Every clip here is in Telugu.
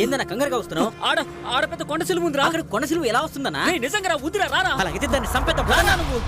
ఏందన్నా కంగారుగా వస్తున్నావు? ఆడ పెద్ద కొండ సిలువ ఉందిరా. అక్కడ కొండ సిలువ ఎలా వస్తుందన్నా? నిజంగా వద్దురా, రారా. అలాగైతే దాన్ని సంపేద్దాం నువ్వు.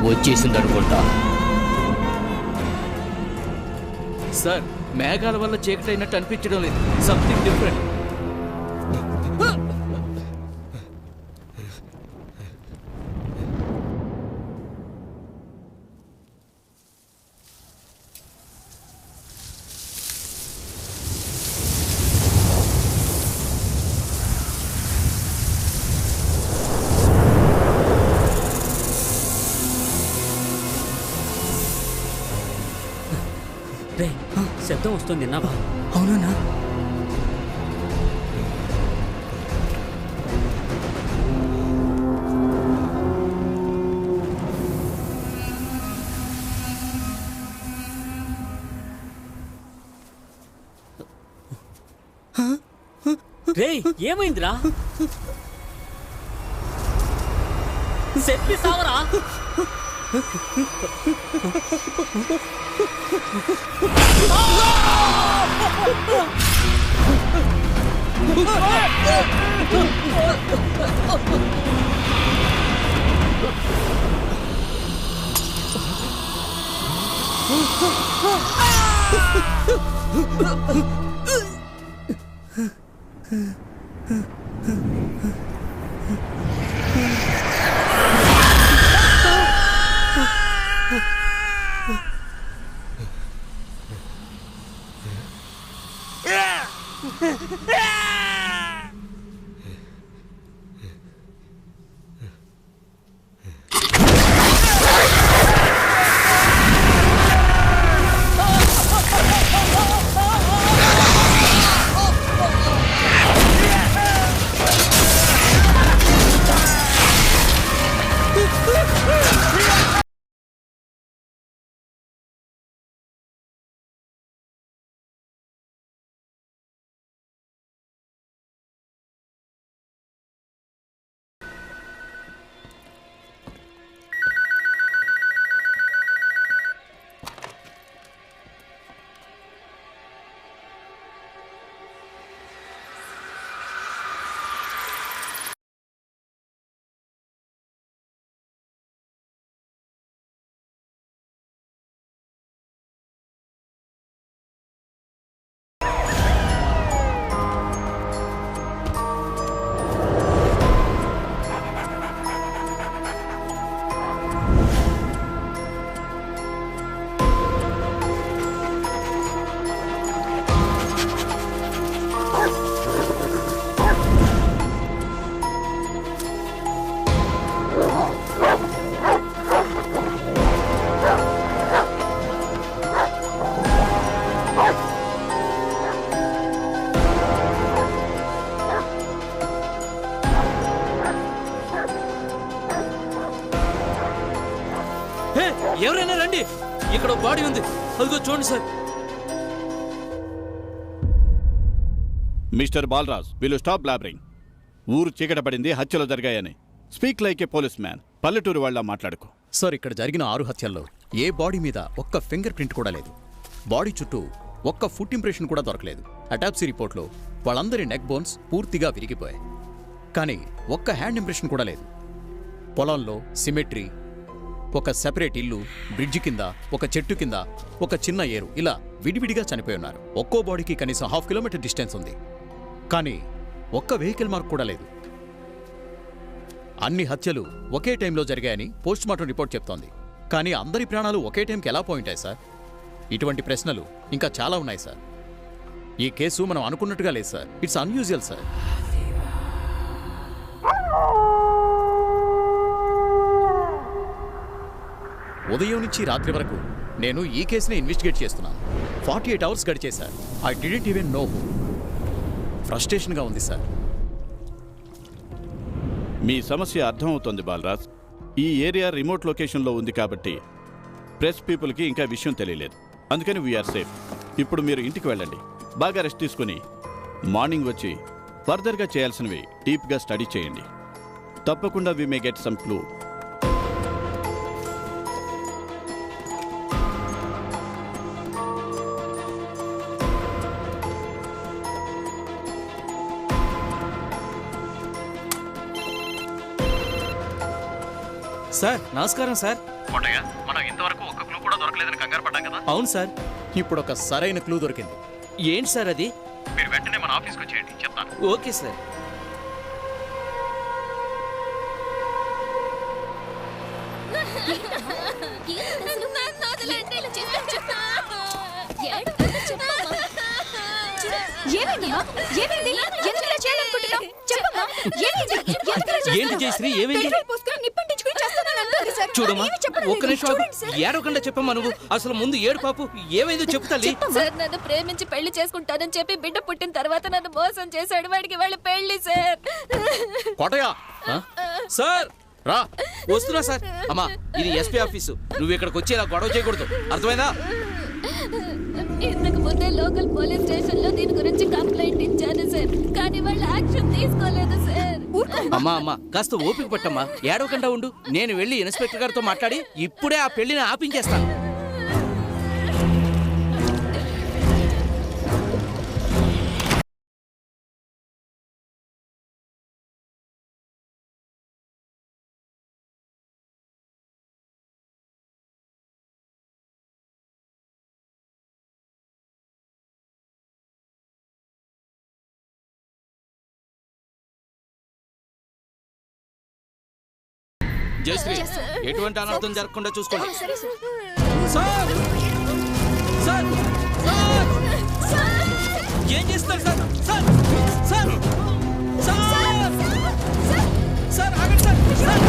వచ్చేసిందనుకుంటా. సార్, మేఘాల వల్ల చీకటి అయినట్టు అనిపించడం లేదు. Something different. శబ్దం వస్తుంది, విన్నావా? అవునా? రేయ్, ఏమైందిరా? చెప్పి సావరా. ఎవరైనా రండి, ఇక్కడ బాడీ ఉంది, అదిగో చూడండి sir. Mister Balaraj, will you stop blabbering? ఊరు చీకట పడింది, హత్యలు జరిగాయని. Speak like a policeman. పల్లెటూరు వాళ్ళ మాట్లాడుకో. సార్, ఇక్కడ జరిగిన 6 హత్యల్లో ఏ బాడీ మీద ఒక్క ఫింగర్ ప్రింట్ కూడా లేదు. బాడీ చుట్టూ ఒక్క ఫుట్ ఇంప్రెషన్ కూడా దొరకలేదు. అటాప్సీ రిపోర్ట్లో వాళ్ళందరి నెక్ బోన్స్ పూర్తిగా విరిగిపోయాయి. కానీ ఒక్క హ్యాండ్ ఇంప్రెషన్ కూడా లేదు. పొలంలో సిమెట్రీ, ఒక సెపరేట్ ఇల్లు, బ్రిడ్జి కింద, ఒక చెట్టు కింద, ఒక చిన్న ఏరు, ఇలా విడివిడిగా చనిపోయి ఉన్నారు. ఒక్కో బాడీకి కనీసం 1/2 కిలోమీటర్ డిస్టెన్స్ ఉంది. కానీ ఒక్క వెహికల్ మార్క్ కూడా లేదు. అన్ని హత్యలు ఒకే టైంలో జరిగాయని పోస్ట్మార్టం రిపోర్ట్ చెప్తోంది. కానీ అందరి ప్రాణాలు ఒకే టైంకి ఎలా పోయింటాయి సార్? ఇటువంటి ప్రశ్నలు ఇంకా చాలా ఉన్నాయి సార్. ఈ కేసు మనం అనుకున్నట్టుగా లేదు సార్. It's unusual sir. ఉదయం నుంచి రాత్రి వరకు నేను ఈ కేసుని ఇన్వెస్టిగేట్ చేస్తున్నాను. 48 అవర్స్ గడిచే sir. I didn't even know who. ఫ్రస్ట్రేషన్గా ఉంది సార్. మీ సమస్య అర్థమవుతోంది బాలరాజ్. ఈ ఏరియా రిమోట్ లొకేషన్లో ఉంది కాబట్టి ప్రెస్ పీపుల్కి ఇంకా విషయం తెలియలేదు. అందుకని వీఆర్ సేఫ్. ఇప్పుడు మీరు ఇంటికి వెళ్ళండి, బాగా రెస్ట్ తీసుకుని మార్నింగ్ వచ్చి ఫర్దర్గా చేయాల్సినవి డీప్గా స్టడీ చేయండి. తప్పకుండా we may get some clue. Sir నమస్కారం సార్. మనం ఇంతవరకు ఒక క్లూ కూడా దొరకలేదని కంగారు పడ్డాం కదా. అవును సార్. ఇప్పుడు ఒక సరైన క్లూ దొరికింది. ఏంటి సార్ అది? మీరు వెంటనే మన ఆఫీస్కి వచ్చేయండి, చెప్తాను. Okay sir. ఏంటి జయశ్రీ, ఏమైంది? చూడమ్మా, ఒక్క నిమిషం ఏడవకుండా చెప్పమ్మా. నువ్వు అసలు ముందు ఏడు పాపు, ఏమైందో చెప్పు తల్లి. సార్, నన్ను ప్రేమించి పెళ్లి చేసుకుంటానని చెప్పి బిడ్డ పుట్టిన తర్వాత నన్ను మోసం చేశాడు. వాడికి వాళ్ళ పెళ్లి సార్. కోటయ్య సార్ రా. వస్తున్నా సార్. అమ్మా, ఇది ఎస్పీ ఆఫీసు. నువ్వు ఇక్కడికి వచ్చి ఇలా గొడవ చేయకూడదు, అర్థమైందా? ఇంతకు ముందే లోకల్ పోలీస్ స్టేషన్ లో దీని గురించి కంప్లైంట్ ఇచ్చాను సార్, కానీ వాళ్ళు యాక్షన్ తీసుకోలేదు సార్. అమ్మా కాస్త ఓపిక పట్టమ్మా, ఏడవకుండా ఉండు. నేను వెళ్ళి ఇన్స్పెక్టర్ గారితో మాట్లాడి ఇప్పుడే ఆ పెళ్లిని ఆపించేస్తాను. జయశ్రీ, ఎటువంటి అనర్థం జరగకుండా చూసుకోండి. సార్ సార్ సార్, ఏం చేస్తారు sir? Sir sir sir sir, ఆగండి సార్. సార్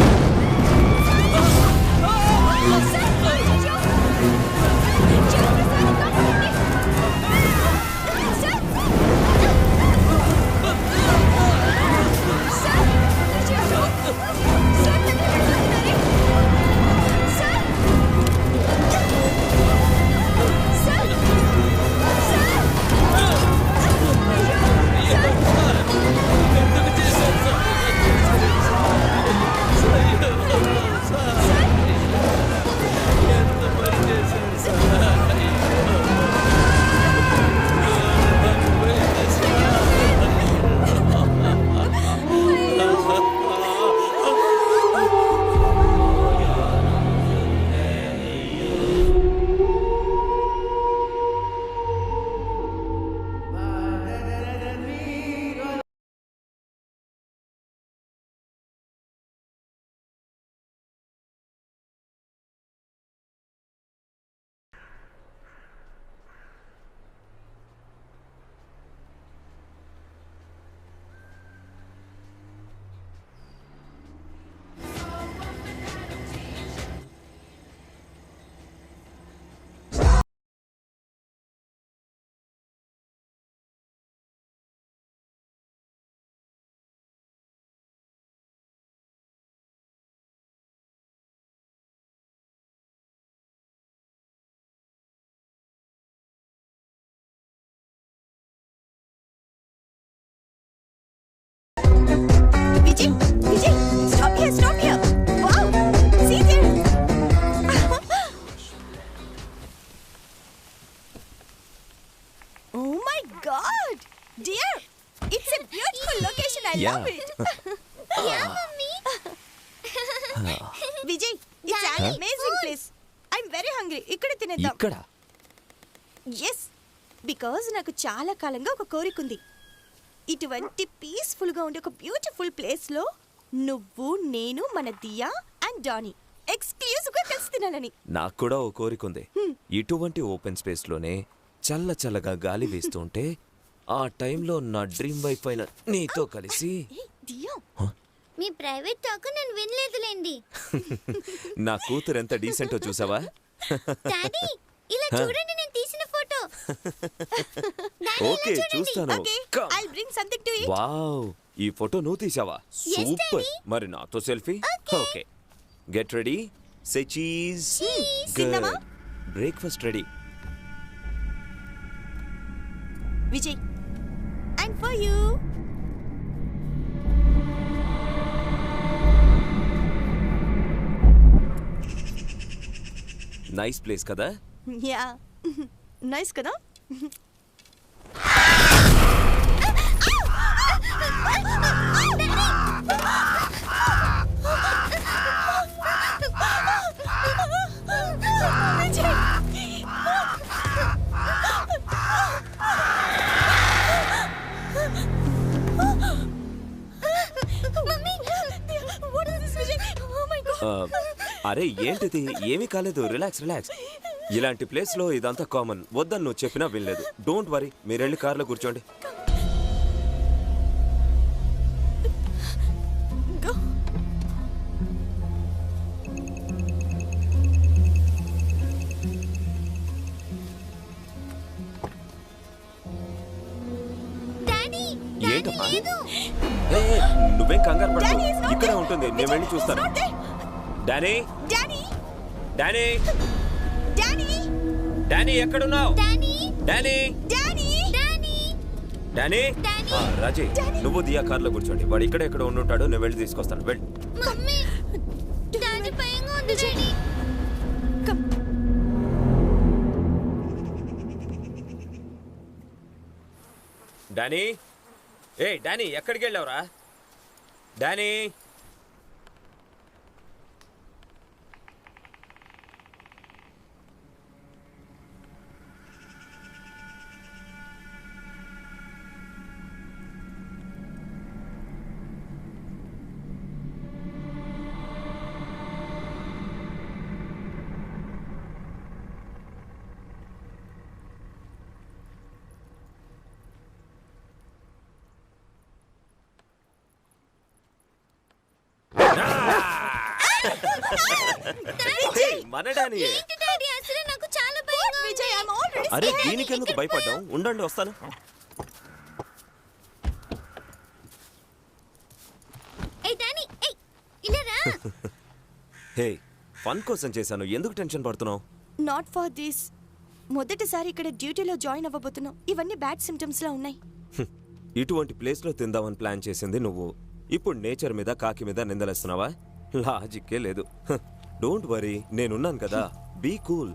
ఎందుకు I love it. Vijay, it's an amazing place. I'm very hungry. ఇక్కడ తినేద్దాం. ఇక్కడ Yes, because నాకు చాలా కాలంగా ఒక కోరిక ఉంది. ఇటువంటి పీస్ఫుల్ గా ఉండే ఒక బ్యూటిఫుల్ ప్లేస్ లో నువ్వు, నేను, మన దియా అండ్ డానీ ఎక్స్క్లూజివ్ గా కలిసి తినాలని. నాకు కూడా ఓ కోరిక ఉంది. ఇటువంటి ఓపెన్ స్పేస్ లోనే చల్ల చల్లగా గాలి వేస్తుంటే ఆ టైంలో నా డ్రీమ్ వైఫ్ అయిన నీతో కలిసి దియా, మీ ప్రైవేట్ టాక్ నేను వినలేదులేండి. నా కూతురు ఎంత డీసెంటో చూసావా? డాడీ ఇలా చూడండి నేను తీసిన ఫోటో. ఓకే చూస్తాను. I'll bring something to eat. Wow, ఈ ఫోటో నువ్వు తీసావా? సూపర్. మరి నాతో selfie? Okay, get ready. Say cheese. తిన్నావా? Breakfast ready. Vijay, and for you. Nice place కదా? Yeah. Nice కదా? అరే ఏంటిది? ఏమీ కాలేదు, రిలాక్స్ రిలాక్స్. ఇలాంటి ప్లేస్ లో ఇదంతా కామన్. వద్దని నువ్వు చెప్పినా వినలేదు. డోంట్ వరీ, మీరెళ్ళి కార్లో కూర్చోండి. ఏంటమ్మా? నువ్వేం కంగారు పడకు, ఇక్కడే ఉంటుంది. నేను వెళ్ళి చూస్తాను. డానీ, డానీ, డానీ ఎక్కడున్నావు? Danny, Danny. రాజీ, నువ్వు దియా కార్లో కూర్చోండి. వాడు ఇక్కడ ఎక్కడ ఉండుంటాడో నేను వెళ్ళి తీసుకొస్తాను. వెళ్ళి. డానీ, ఏ డానీ, ఎక్కడికి వెళ్ళావురా? డానీ, మన డానీ. అరే దీనికి ఎందుకు భయపడ్డాం? ఉండండి, వస్తాను. హే, ఫన్ కోసం చేశాను, ఎందుకు టెన్షన్ పడుతున్నావు? Not for this. మొదటిసారి ఇక్కడ డ్యూటీలో జాయిన్ అవ్వబోతున్నావు. ఇవన్నీ బ్యాడ్ సిమ్టమ్స్ లా ఉన్నాయి. ఇటువంటి ప్లేస్ లో తిందామని ప్లాన్ చేసింది నువ్వు. ఇప్పుడు నేచర్ మీద, కాకి మీద నిందలేస్తున్నావా? లాజిక్కే లేదు. డోంట్ వరీ, నేనున్నాను కదా. Be cool.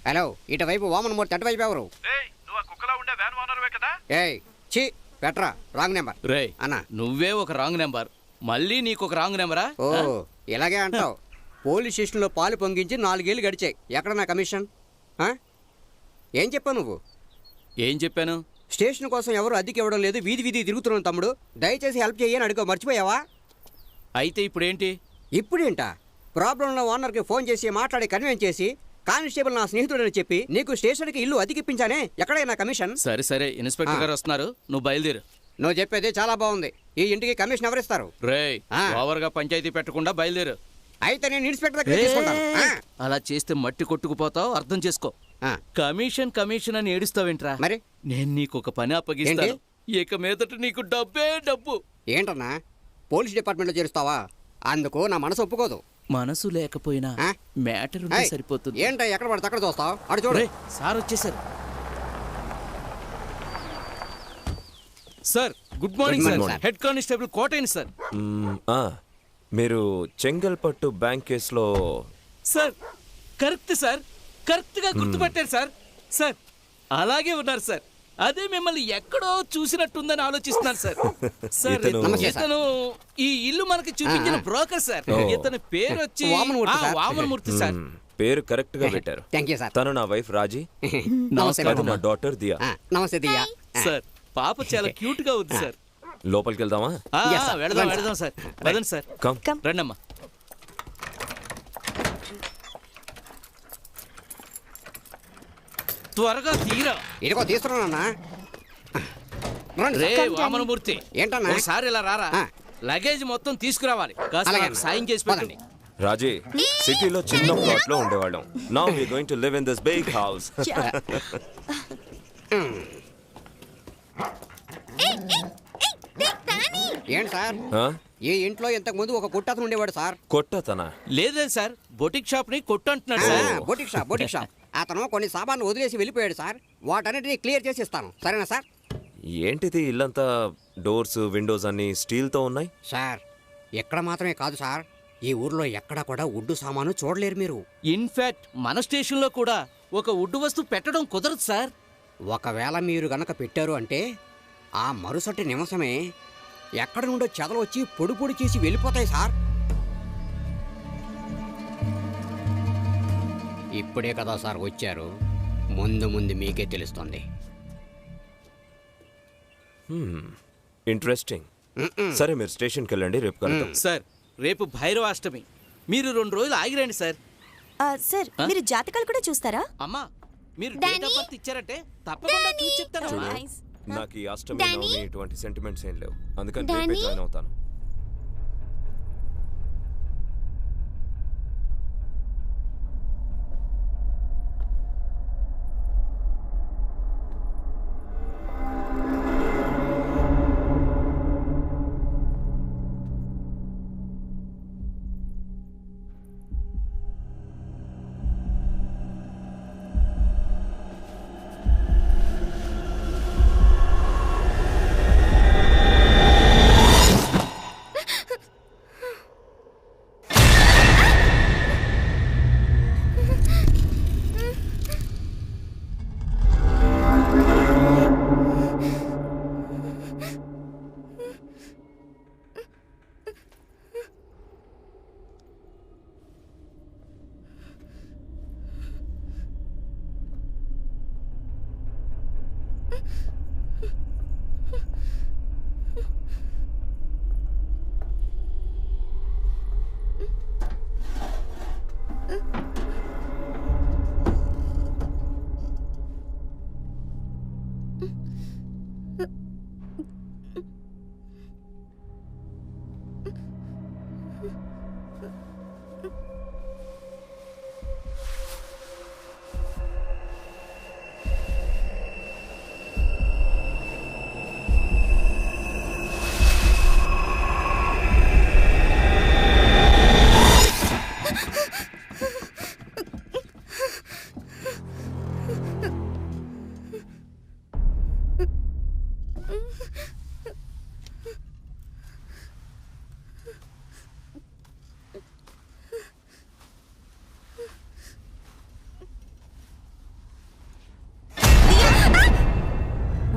హలో, ఇటువైపు వామనమూర్తి, అటువైపు ఎవరు? ఏయ్ చి పెట్రా, రాంగ్ నెంబర్. రే అన్న, నువ్వే ఒక రాంగ్ నెంబర్. మళ్ళీ నీకు ఒక రాంగ్ నెంబరా? ఓ ఇలాగే అంటావు. పోలీస్ స్టేషన్లో పాలు పొంగించి 4 ఏళ్ళు గడిచాయి. ఎక్కడ నా కమిషన్? ఏం చెప్పావు నువ్వు? ఏం చెప్పాను? స్టేషన్ కోసం ఎవరు అద్దెకి ఇవ్వడం లేదు, వీధి వీధి తిరుగుతున్నాను తమ్ముడు, దయచేసి హెల్ప్ చేయని అడుగు. మర్చిపోయావా? అయితే ఇప్పుడేంటి? ఇప్పుడేంటా? ప్రాబ్లంలో ఓనర్కి ఫోన్ చేసి మాట్లాడి కన్విన్స్ చేసి కానిస్టేబుల్ నా స్నేహితుడని చెప్పి నీకు స్టేషన్కి ఇల్లు అతికిప్పించానే. ఎక్కడే నా కమిషన్? సరే సరే, ఇన్స్పెక్టర్ గారు వస్తున్నారు, నువ్వు బయలుదేరు. నువ్వు చెప్పేది చాలా బాగుంది. ఈ ఇంటికి కమిషన్ ఎవరిస్తారు? రే, ఓవర్గా పంచాయతీ పెట్టకుండా బయలుదేరు. అయితే నేను ఇన్స్పెక్టర్ దగ్గర తీసుకుంటాను. అలా చేస్తే మట్టి కొట్టుకుపోతావు, అర్థం చేసుకో. కమిషన్ కమిషన్ అని ఏడుస్తావేంట్రా? మరి నేను నీకు ఒక పని అప్పగిస్తాను. ఇక మీదట నీకు డబ్బే డబ్బు. ఏంటన్నా, పోలీస్ డిపార్ట్మెంట్లో చేరుస్తావా? అందుకు నా మనసు ఒప్పుకోదు. మనసు లేకపోయినా మ్యాటర్ ఉంటే సరిపోతుంది. ఏంటో ఎక్కడ పడితే అక్కడ చూస్తావు? అటు చూడు. సార్ వచ్చేసారు. Sir good morning sir. Head constable కోటైన్ సార్. మీరు చెంగల్పట్టు బ్యాంక్ కేసులో సార్ కరెక్ట్ సార్, కరెక్ట్ గా గుర్తుపట్టారు సార్. సార్ అలాగే ఉన్నారు సార్. అదే మిమ్మల్ని ఎక్కడో చూసినట్టుందని ఆలోచిస్తున్నాను సార్. సార్ ఇతను ఈ ఇల్లు మనకి చూపించిన బ్రోకర్ సార్. ఇతని పేరు వచ్చి వామనమూర్తి సార్. పేరు కరెక్ట్ గా పెట్టారు. తను నా వైఫ్ రాజీ. నమస్కారం. నా డాటర్ దియా. నమస్తే దియా. సార్ పాప చాలా క్యూట్ గా ఉంది సార్. లోపలికి వెళ్దామా? వెళదాం సార్. వదండి సార్. రండమ్మా. త్వరగా తీరా. ఇదిగో తీస్తున్నానన్నా. రే వామనమూర్తి, ఏంటన్నా? ఒకసారి ఇలా రారా. లగేజ్ మొత్తం తీసుకురావాలి. కాస్త సాయం చేసి పెట్టండి. రాజీ, సిటీలో చిన్న ప్లాట్ లో ఉండేవాళ్ళం. Now we going to live in this big house. ఏంటి సార్, ఈ ఇంట్లో ఇంతకు ముందు ఒక కొట్టతను ఉండేవాడు సార్. కొట్టతనా? లేదు సార్, బొటిక్ షాప్ ని కొట్టు అంటున్నాడు సార్. Boutique shop. అతను కొన్ని సామాన్లు వదిలేసి వెళ్ళిపోయాడు సార్. వాటన్నిటిని క్లియర్ చేసి ఇస్తాను, సరేనా సార్? ఏంటిది ఇల్లంతా డోర్స్ విండోస్ అన్ని స్టీల్ తో ఉన్నాయి సార్. ఎక్కడ మాత్రమే కాదు సార్, ఈ ఊర్లో ఎక్కడా కూడా వుడ్డు సామాను చూడలేరు మీరు. ఇన్ఫాక్ట్ మన స్టేషన్ లో కూడా ఒక వుడ్డు వస్తువు పెట్టడం కుదరదు సార్. ఒకవేళ మీరు గనక పెట్టారు అంటే ఆ మరుసటి నిమిషమే ఎక్కడి నుండో చెదలు వచ్చి పొడి పొడి చేసి వెళ్ళిపోతాయి సార్. ఇప్పుడే కదా సార్ వచ్చారు, ముందు ముందు మీకే తెలుస్తుంది. ఇంట్రెస్టింగ్. సరే మీరు స్టేషన్కి వెళ్ళండి, రేపు కలుద్దాం. సార్ రేపు భైరవాష్టమి, మీరు 2 రోజులు ఆగిరండి సార్. సార్ మీరు జాతకాలు కూడా చూస్తారా? అమ్మా మీరు డేట్ ఆఫ్ బర్త్ ఇచ్చారంటే తప్పకుండా చూసి చెప్తాను. నాకు ఈ అష్టమి నవమి ఇటువంటి సెంటిమెంట్స్ ఏం లేవు, అందుకని రేపే జాయిన్ అవుతాను.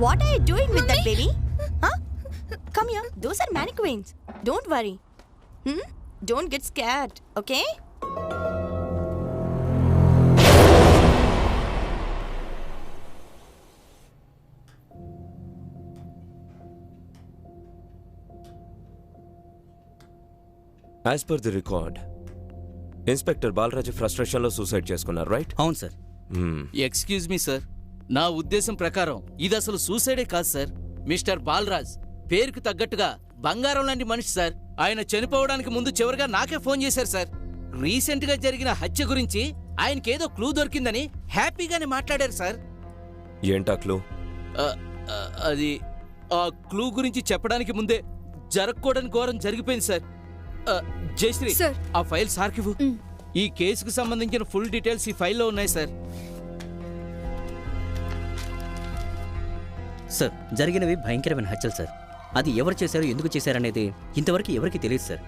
What are you doing with that baby? Huh? Come here. Those are mannequins. Don't worry. Don't get scared, okay? As per the record, inspector Balaraju ఫ్రస్ట్రేషన్లో సూసైడ్ చేసుకున్నారు, రైట్? అవును సార్. ఎక్స్క్యూజ్ మీ సార్, నా ఉద్దేశం ప్రకారం ఇది అసలు సూసైడే కాదు సార్. మిస్టర్ బాలరాజ్ పేరుకు తగ్గట్టుగా బంగారం లాంటి మనిషి సార్. ఆయన చనిపోవడానికి ముందు చివరిగా నాకే ఫోన్ చేశారు సార్. రీసెంట్ గా జరిగిన హత్య గురించి ఆయనకేదో క్లూ దొరికిందని హ్యాపీగానే మాట్లాడారు సార్. ఏంటా క్లూ? అది ఆ క్లూ గురించి చెప్పడానికి ముందే జరగకూడని ఘోరం జరిగిపోయింది సార్. జయశ్రీ సార్. ఆ ఫైల్ సార్కివ్వు. ఈ కేసుకు సంబంధించిన ఫుల్ డీటెయిల్స్ ఈ ఫైల్లో ఉన్నాయి సార్. సార్, జరిగినవి భయంకరమైన హత్యలు సార్. అది ఎవరు చేశారు, ఎందుకు చేశారనేది ఇంతవరకు ఎవరికి తెలియదు సార్.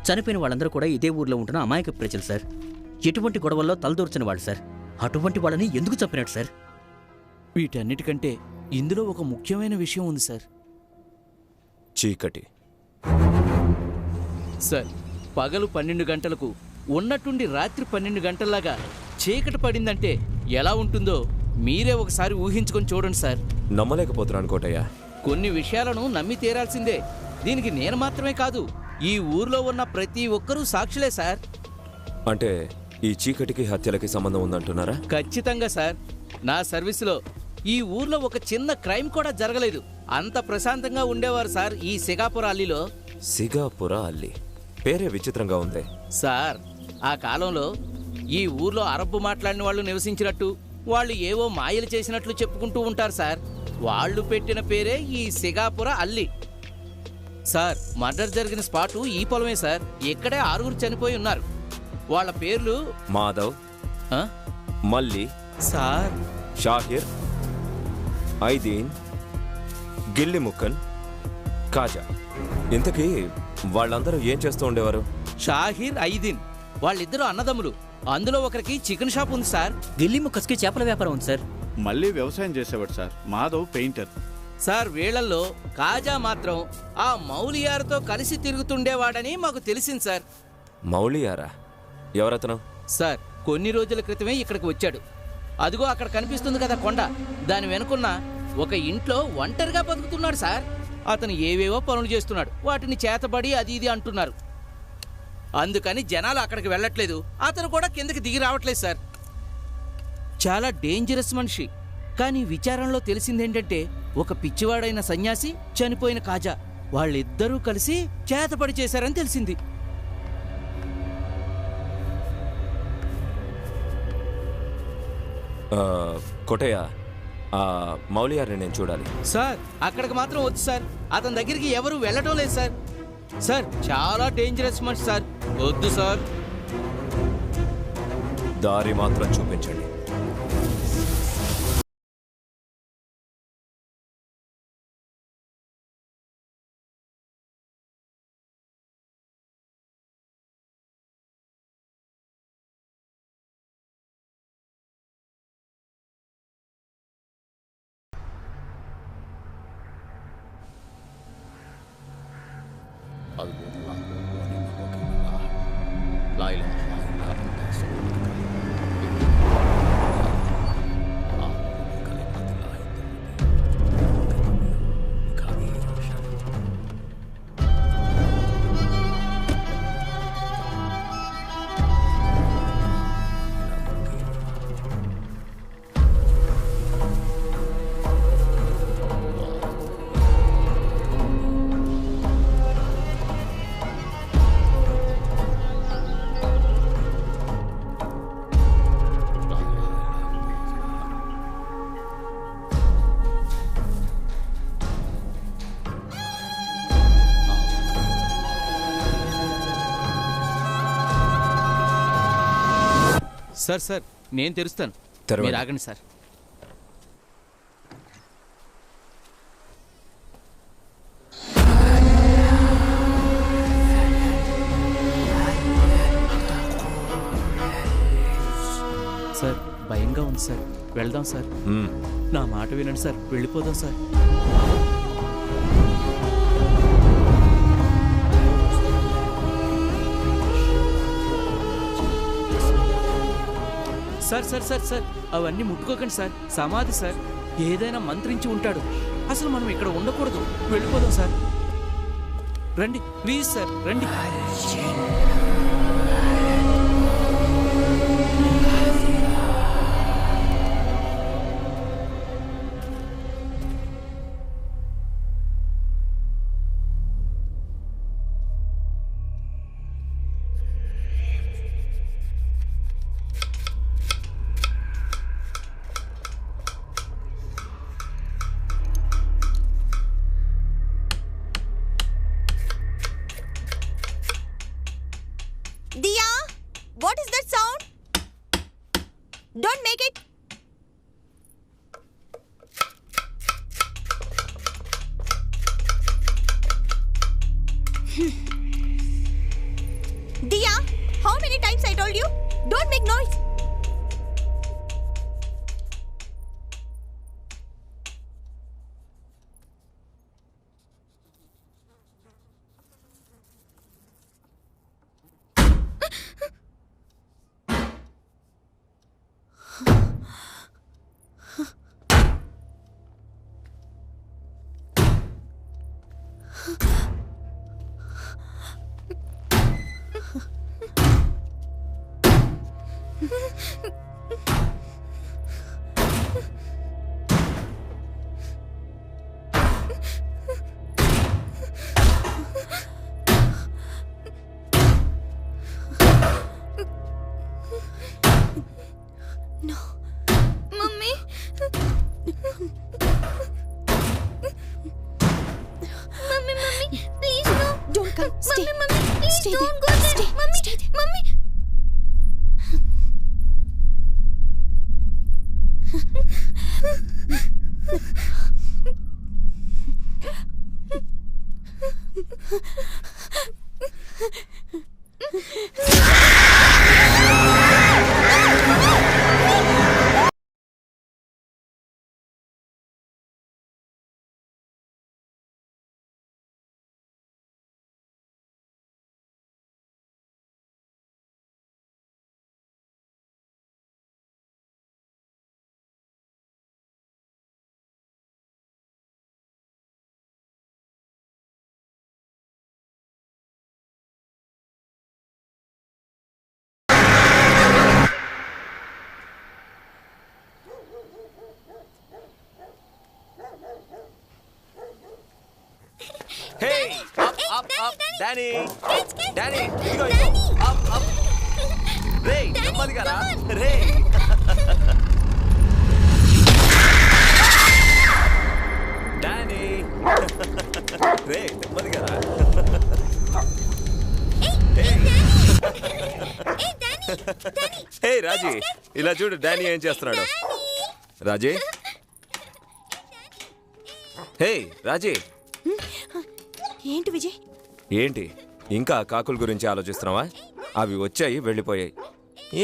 చనిపోయిన వాళ్ళందరూ కూడా ఇదే ఊర్లో ఉంటున్న అమాయక ప్రజలు సార్. ఎటువంటి గొడవల్లో తలదూర్చిన వాళ్ళు సార్. అటువంటి వాళ్ళని ఎందుకు చంపినట్టు సార్? వీటన్నిటికంటే ఇందులో ఒక ముఖ్యమైన విషయం ఉంది సార్. చీకటి. సార్, పగలు 12 గంటలకు ఉన్నట్టుండి రాత్రి 12 గంటల్లాగా చీకటి పడిందంటే ఎలా ఉంటుందో మీరే ఒకసారి ఊహించుకొని చూడండి సార్. నమ్మలేకపోతున్నాను కోటయ్య. కొన్ని విషయాలను నమ్మి తీరాల్సిందే. దీనికి నేను మాత్రమే కాదు, ఈ ఊర్లో ఉన్న ప్రతి ఒక్కరూ సాక్షులే సార్. అంటే ఈ చీకటికి హత్యలకి సంబంధం ఉందంటున్నారా? ఖచ్చితంగా సార్. నా సర్వీసులో ఈ ఊర్లో ఒక చిన్న క్రైమ్ కూడా జరగలేదు. అంత ప్రశాంతంగా ఉండేవారు సార్ ఈ సిగాపుర అల్లిలో. సిగాపుర అల్లి పేరే విచిత్రంగా ఉంది సార్. ఆ కాలంలో ఈ ఊర్లో అరబ్బు మాట్లాడిన వాళ్ళు నివసించినట్టు, వాళ్ళు ఏవో మాయలు చేసినట్లు చెప్పుకుంటూ ఉంటారు సార్. వాళ్ళు పెట్టిన పేరే ఈ సిగాపుర అల్లి. సార్, మర్డర్ జరిగిన స్పాటు ఈ పొలమే సార్. ఇక్కడే 6 చనిపోయి ఉన్నారు. వాళ్ళ పేర్లు మాధవ్, మల్లి, సార్, షాహిర్, ఐదీన్, గిల్లిముక్కన్, కాజా. ఇంతకీ వాళ్ళందరూ ఏం చేస్తూ ఉండేవారు? షాహిర్, ఐదీన్ వాళ్ళిద్దరూ అన్నదమ్ములు. అందులో ఒకరికి చికెన్ షాప్ ఉంది సార్. గిల్లి ముక్కస్కి చేపల వ్యాపారం ఉంది సార్. మళ్ళీ వ్యవసాయం చేసేవాడు సార్. Madhav painter sir. వీళ్లలో కాజా మాత్రం ఆ మౌలియార్తో కలిసి తిరుగుతుండేవాడని మాకు తెలిసింది సార్. మౌలియారా? ఎవరతను? సార్, కొన్ని రోజుల క్రితమే ఇక్కడికి వచ్చాడు. అదిగో అక్కడ కనిపిస్తుంది కదా కొండ, దాని వెనుకున్న ఒక ఇంట్లో ఒంటరిగా బతుకుతున్నాడు సార్. అతను ఏవేవో పనులు చేస్తున్నాడు. వాటిని చేతబడి అది ఇది అంటున్నారు. అందుకని జనాలు అక్కడికి వెళ్ళట్లేదు. అతను కూడా కిందకి దిగి రావట్లేదు సార్. చాలా డేంజరస్ మనిషి. కానీ విచారణలో తెలిసిందేంటంటే ఒక పిచ్చివాడైన సన్యాసి, చనిపోయిన కాజా వాళ్ళిద్దరూ కలిసి చేతబడి చేశారని తెలిసింది. కోటయ్య, ఆ మౌలియార్ని నేను చూడాలి. సార్, అక్కడికి మాత్రం వద్దు సార్. అతని దగ్గరికి ఎవరు వెళ్ళటం లేదు సార్. సార్, చాలా డేంజరస్ మనిషి సార్. వద్దు సార్. దారి మాత్రం చూపించండి. సార్, సార్, నేను తెరుస్తాను. మీరు ఆగండి సార్. సార్, భయంగా ఉంది సార్. వెళ్దాం సార్. నా మాట వినండి సార్. వెళ్ళిపోదాం sir. Sir, sir, sir, sir, అవన్నీ ముట్టుకోకండి సార్. సమాధి సార్. ఏదైనా మంత్రించి ఉంటాడు. అసలు మనం ఇక్కడ ఉండకూడదు. వెళ్ళిపోదాం సార్. రండి ప్లీజ్ సార్, రండి. Don't make it. Diya, how many times I told you? Don't make noise. Mummy mummy mummy please no Don't come. Stay. Mummy mummy please Stay there. Don't go there Stay. Mummy Stay there. Mummy hey up Danny Danny ఇదిగో ఇదిగో అప్ రే నెమ్మదిగా రా రే డానీ రే నెమ్మదిగా రా హే రాజీ ఇలా చూడు డానీ ఏం చేస్తున్నాడు రాజీ హే రాజీ ఏంటి విజయ్? ఏంటి ఇంకా కాకుల గురించి ఆలోచిస్తున్నావా అవి వచ్చాయి వెళ్ళిపోయాయి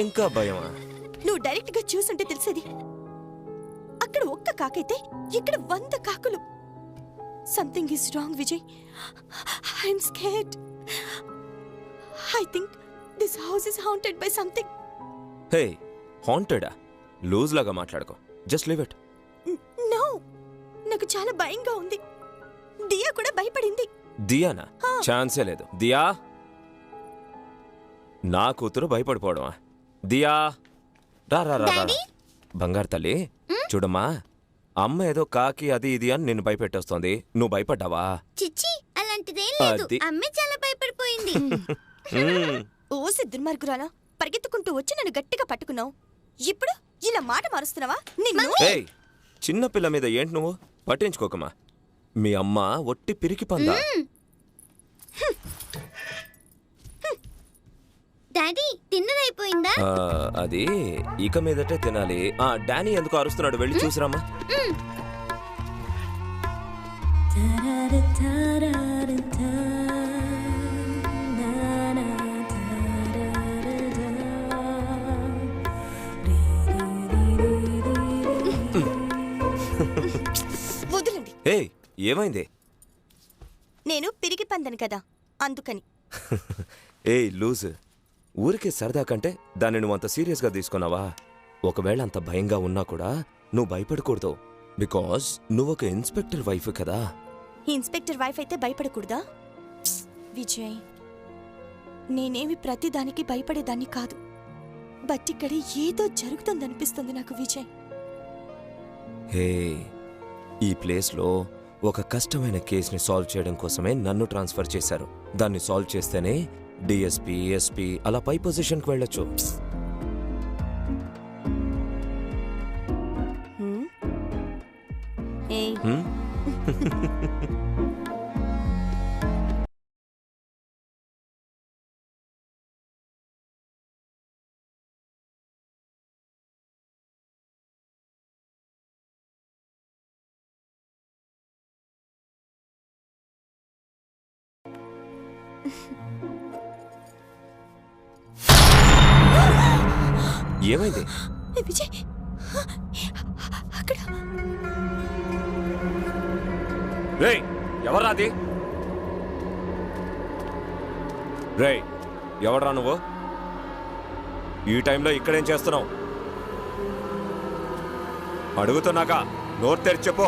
ఇంకా భయమా నువ్వు డైరెక్ట్ గా చూసుంటే తెలిసేది. అక్కడ ఒక్క కాకైతే ఇక్కడ 100 కాకులు. Something is wrong Vijay. I'm scared. I think this house is haunted by something. Hey హాంటెడా లూజ్ లాగా మాట్లాడుకో జస్ట్ లీవ్ ఇట్. నో, నాకు చాలా భయంగా ఉంది. దియా కూడా భయపడింది. దియానా ఛాన్సే లేదు. దియా నా కూతురు భయపడిపోవడమా? దియా రా రా రా రా బంగారు తల్లి చూడమ్మా అమ్మ ఏదో కాకి అది ఇది అని నిన్ను భయపెట్టేస్తోంది. నువ్వు భయపడ్డావా? చిచ్చి అలాంటిదేం లేదు. అమ్మే చాలా భయపడిపోయింది. ఓ సిద్ధుర్మార్గురాలా, పరిగెత్తుకుంటూ వచ్చి నన్ను గట్టిగా పట్టుకున్నావు. ఇప్పుడు ఇలా మాట మారుస్తున్నావా? నిన్ను ఏయ్ చిన్న పిల్ల మీద ఏంటి నువ్వు? పట్టించుకోకమ్మా. మీ అమ్మ ఒట్టి పిరికి పందా. డాడీ డిన్నర్ అయిపోయిందా? అది ఇక మీదటే తినాలి. డానీ ఎందుకు అరుస్తున్నాడు వెళ్ళి చూసిరామా. వదలండి. ఏయ్ ఏమైంది? నేను పిరికి పందను కదా అందుకని. ఏయ్ లూజ్, ఊరికే సరదా కంటే దాన్ని నువ్వు అంత సీరియస్గా తీసుకున్నావా? ఒకవేళ అంత భయంగా ఉన్నా కూడా నువ్వు భయపడకూడదు. బికాజ్ నువ్వు ఒక ఇన్స్పెక్టర్ వైఫ్ కదా. ఇన్స్పెక్టర్ వైఫ్ అయితే భయపడకూడదా? విజయ్, నేనేమి ప్రతిదానికి భయపడేదాన్ని కాదు. బట్ ఇక్కడ ఏదో జరుగుతుందనిపిస్తుంది నాకు విజయ్. హే ఈ ప్లేస్లో ఒక కష్టమైన కేసుని సాల్వ్ చేయడం కోసమే నన్ను ట్రాన్స్ఫర్ చేశారు. దాన్ని సాల్వ్ చేస్తేనే డిఎస్పీ, ఎస్పీ అలా పై పొజిషన్కి వెళ్ళొచ్చు. ఏమైంది? విజయ్ అక్కడ రేయ్, ఎవరా అది? రేయ్, ఎవడ్రా నువ్వు? ఈ టైంలో ఇక్కడేం చేస్తున్నావు? అడుగుతున్నాక నోరు తెరిచి చెప్పు.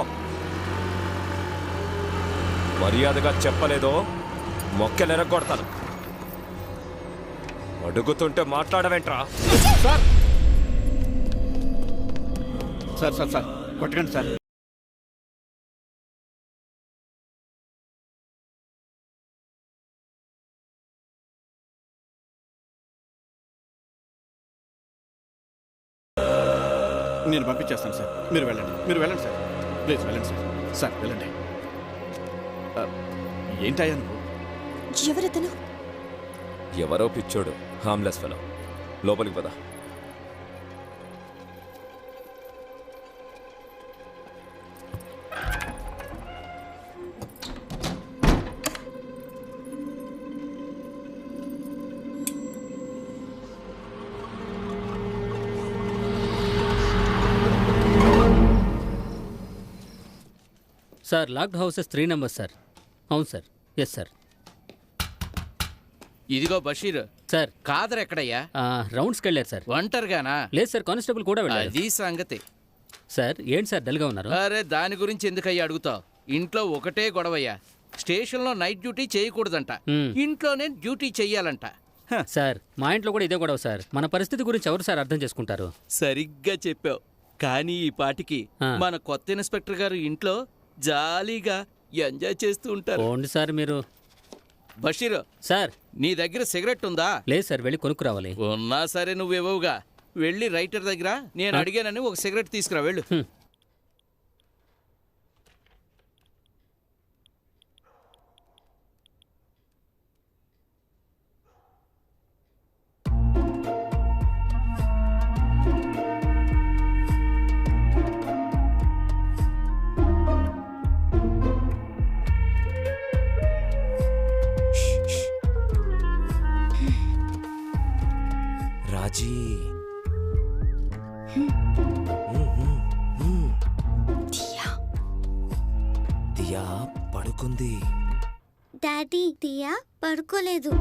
మర్యాదగా చెప్పలేదో మొక్కెలెరగొడతాను. అడుగుతుంటే మాట్లాడవేంట్రా? సార్ సార్ సార్ సార్ కొట్టకండి సార్. నేను పంపించేస్తాను సార్. మీరు వెళ్ళండి సార్. ప్లీజ్ వెళ్ళండి సార్. సార్ వెళ్ళండి. ఏంటయ్యా నువ్వు? ఎవరతను? ఎవరో పిచ్చోడు, హామ్లెస్ ఫెలో. లోపలికి పద. Sir locked houses 3 numbers sir. అవును సార్. Yes sir. ఇదిగో బషీర్ సార్. కాదర్ ఎక్కడయ్యా? రౌండ్స్కి వెళ్ళారు సార్. ఒంటరిగానా? లేదు సార్, కానిస్టేబుల్ కూడా వెళ్ళారు. అది సంగతి. సార్ ఏంటి సార్ డల్గా ఉన్నారు? అరే దాని గురించి ఎందుకయ్యా అడుగుతావు? ఇంట్లో ఒకటే గొడవయ్యా. స్టేషన్లో నైట్ డ్యూటీ చేయకూడదంట, ఇంట్లోనే డ్యూటీ చెయ్యాలంట. సార్ మా ఇంట్లో కూడా ఇదే గొడవ సార్. మన పరిస్థితి గురించి ఎవరు సార్ అర్థం చేసుకుంటారు? సరిగ్గా చెప్పావు. కానీ ఈ పాటికి మన కొత్త ఇన్స్పెక్టర్ గారు ఇంట్లో జాలీగా ఎంజాయ్ చేస్తూ ఉంటారు. ఓండి సార్ మీరు. బషీర్ సార్, నీ దగ్గర సిగరెట్ ఉందా? లేదు సార్, వెళ్ళి కొనుక్కురావాలి. ఉన్నా సరే నువ్వేవోగా. వెళ్ళి రైటర్ దగ్గర నేను అడిగానని ఒక సిగరెట్ తీసుకురా, వెళ్ళు. రాజీ, దియా పడుకుంది. డాడీ దియా పడుకోలేదు.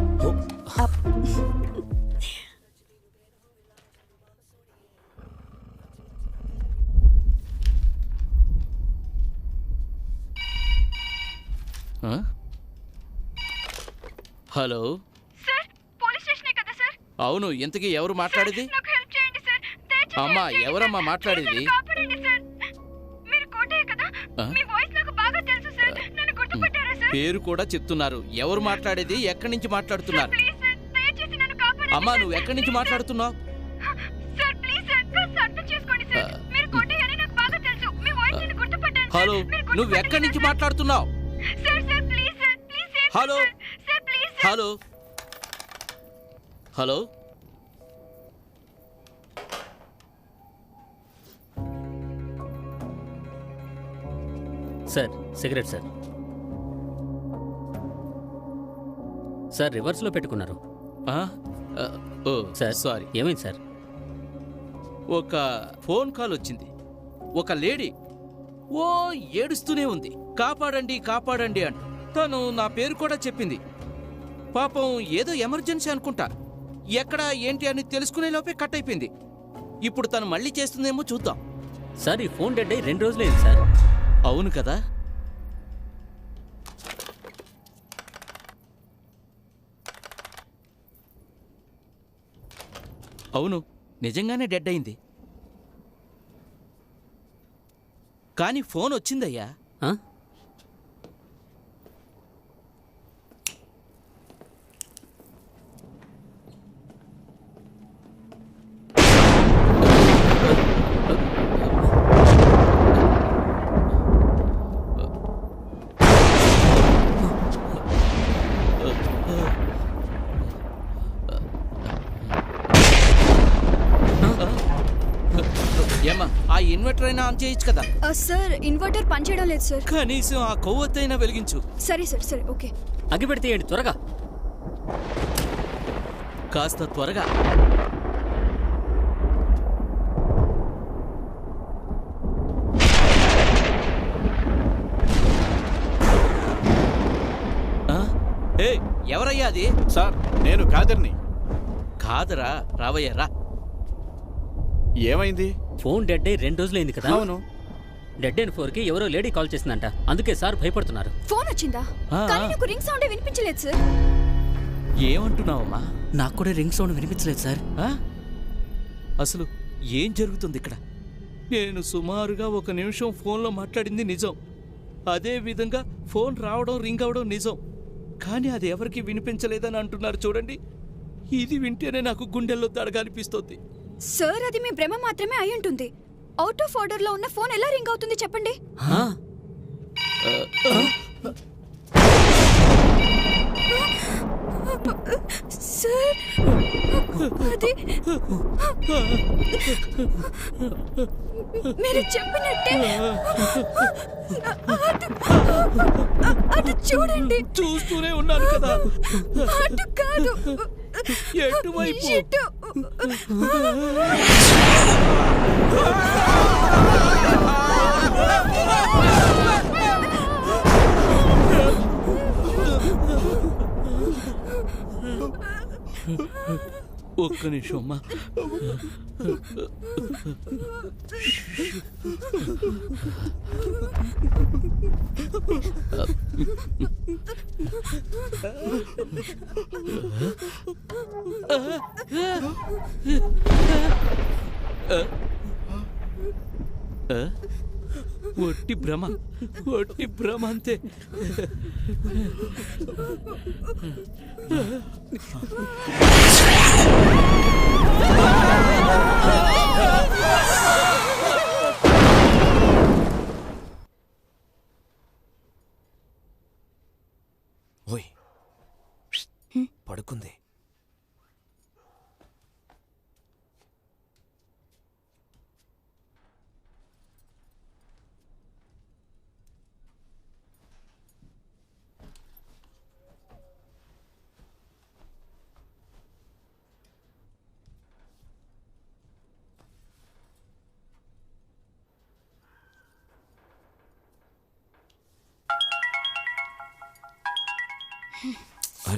హలో సార్, పోలీస్ స్టేషనే కదా సార్? అవును. ఇంతకీ ఎవరు మాట్లాడేది? నాకు హెల్ప్ చేయండి సార్. అమ్మా, ఎవరమ్మా మాట్లాడేది? కాపాడండి సార్. మీరు కోటయ్య కదా? మీ వాయిస్ నాకు బాగా తెలుసు సార్. నన్ను గుర్తుపట్టారా సార్? పేరు కూడా చెప్తున్నారు. ఎవరు మాట్లాడేది? ఎక్కడి నుంచి మాట్లాడుతున్నారు? ప్లీజ్ సార్, దయచేసి నన్ను కాపాడండి. అమ్మా, నువ్వు ఎక్కడి నుంచి మాట్లాడుతున్నావు? సార్ ప్లీజ్ సార్, కాస్త అర్థం చేసుకోండి సార్. మీరు కోటయ్య అని నాకు బాగా తెలుసు. మీ వాయిస్ నేను గుర్తుపట్టాను. హలో, నువ్వు ఎక్కడి నుంచి మాట్లాడుతున్నావు? Sir sir please sir, please hello sir, please sir. Hello hello sir cigarette sir. Sir రివర్స్లో పెట్టుకున్నారు. Sir sorry. ఏమైంది సార్? ఒక ఫోన్ కాల్ వచ్చింది. ఒక లేడీ ఓ ఏడుస్తూనే ఉంది, కాపాడండి కాపాడండి అంటూ. తను నా పేరు కూడా చెప్పింది. పాపం ఏదో ఎమర్జెన్సీ అనుకుంటా. ఎక్కడ ఏంటి అని తెలుసుకునే లోపే కట్ అయిపోయింది. ఇప్పుడు తను మళ్ళీ చేస్తుందేమో చూద్దాం. సార్ ఈ ఫోన్ డెడ్ అయ్యి 2 రోజులైంది సార్. అవును కదా? అవును, నిజంగానే డెడ్ అయింది. కానీ ఫోన్ వచ్చిందయ్యా. ఏమ్మా, ఆ ఇన్వర్టర్ అయినా ఆన్ చేయొచ్చు కదా? సార్ ఇన్వర్టర్ పనిచేయడం లేదు సార్. కనీసం ఆ కొవ్వొత్తైనా వెలిగించు. సరే సార్, సరే ఓకే. అగ్గి పెడితే ఏంటి త్వరగా? కాస్త త్వరగా. ఎవరయ్యా అది? సార్ నేను కాదర్ని. కాదరా? రావయ్యా రా. ఏమైంది? ఫోన్ డెడ్ అయి 2 రోజులైంది కదా. అవును. డెడ్ అండ్ 4కి ఎవరో లేడీ కాల్ చేసిందంట, అందుకే సార్ భయపడుతున్నారు. ఫోన్ వచ్చిందా? కానీ నాకు రింగ్ సౌండ్ వినిపించలేదు సార్. ఏమంటున్నావమ్మా? నాకు కూడా రింగ్ సౌండ్ వినిపించలేదు సార్. అసలు ఏం జరుగుతుంది ఇక్కడ? నేను సుమారుగా 1 నిమిషం ఫోన్లో మాట్లాడింది నిజం. అదే విధంగా ఫోన్ రావడం రింగ్ అవడం నిజం. కానీ అది ఎవరికి వినిపించలేదని అంటున్నారు చూడండి. ఇది వింటేనే నాకు గుండెల్లో దడగనిపిస్తోంది. సార్ అది మీ భ్రమ మాత్రమే అయి ఉంటుంది. అవుట్ ఆఫ్ ఆర్డర్ లో ఉన్న ఫోన్ ఎలా రింగ్ అవుతుంది చెప్పండి. సార్ అది మీరు చెప్పినట్టే. అటు చూడండి. చూస్తూనే ఉన్నాను కదా. అటు కాదు, ఎటువైపు? ఇటు. ఒక్క నిమిషం అమ్మా. ఒట్టి భ్రమ, ఒట్టి భ్రమ అంతే. ఓయ్ పడుకుంది.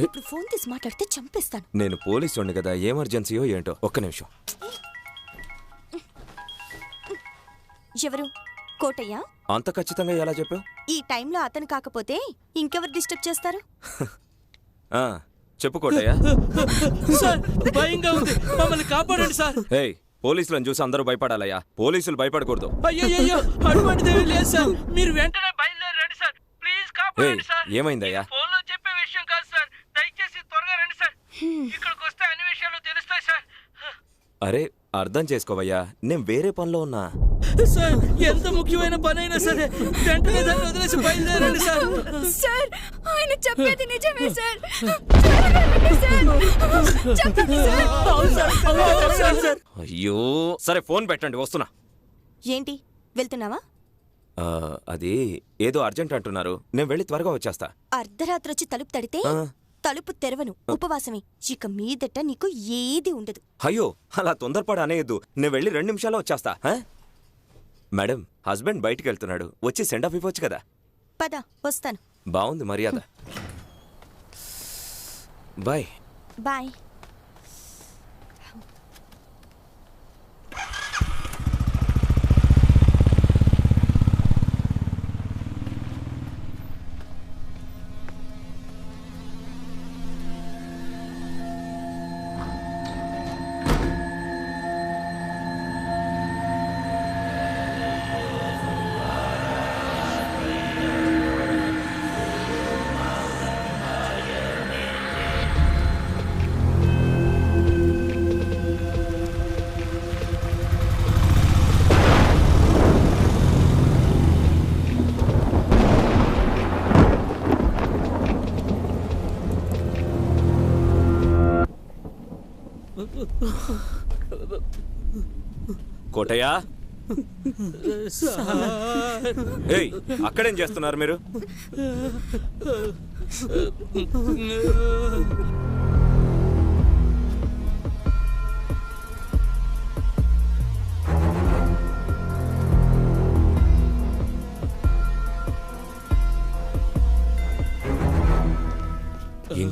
ఇప్పుడు ఫోన్ తీసి మాట్లాడితే చంపేస్తాను. నేను పోలీసు కదా, ఎమర్జెన్సీయో ఏంటో. ఒక్క నిమిషం. ఎవరు? కోటయ్య? అంత ఖచ్చితంగా ఎలా చెప్పావు? ఈ టైంలో అతను కాకపోతే ఇంకెవరు డిస్టర్బ్ చేస్తారు? చెప్పు కోటయ్య. సార్ భయంగా ఉంది, మమ్మల్ని కాపాడండి సార్. ఏయ్, పోలీసులను చూసి అందరూ భయపడాలయ్యా. పోలీసులు భయపడకూడదు. అయ్యో అటువంటిది లేదు సార్. మీరు వెంటనే బయలుదేరండి సార్. ప్లీజ్ కాపాడండి సార్. ఏమైందయ్యా? ఫోన్లో చెప్పే విషయం కాదు సార్. దయచేసి త్వరగా రండి సార్. ఇక్కడికి వస్తే అన్ని విషయాలు తెలుస్తాయి సార్. అరే అర్థం చేసుకోవయ్యా, నేను వేరే పనిలో ఉన్నా. సార్ ఎంత ముఖ్యమైన పని అయినా సరే వెంటనే దాన్ని వదిలేసి బయలుదేరండి సార్. సార్ ఆయన చెప్పేది నిజమే సార్. అయ్యో సరే ఫోన్ పెట్టండి, వస్తున్నా. ఏంటి వెళ్తున్నావా? అది ఏదో అర్జెంట్ అంటున్నారు, నేను వెళ్ళి త్వరగా వచ్చేస్తా. అర్ధరాత్రి వచ్చి తలుపు తడితే తలుపు తెరవను, ఉపవాసమే. ఇక మీదట నీకు ఏది ఉండదు. అయ్యో అలా తొందరపడి అనేయద్దు, నేను వెళ్ళి 2 నిమిషాల్లో వచ్చేస్తా. మేడం, హస్బెండ్ బయటికి వెళ్తున్నాడు, వచ్చి సెండ్ ఆఫ్ ఇవ్వచ్చు కదా. పద వస్తాను. బాగుంది మర్యాద. బాయ్. బాయ్. కోటయ్య, ఏయ్ అక్కడేం చేస్తున్నారు మీరు?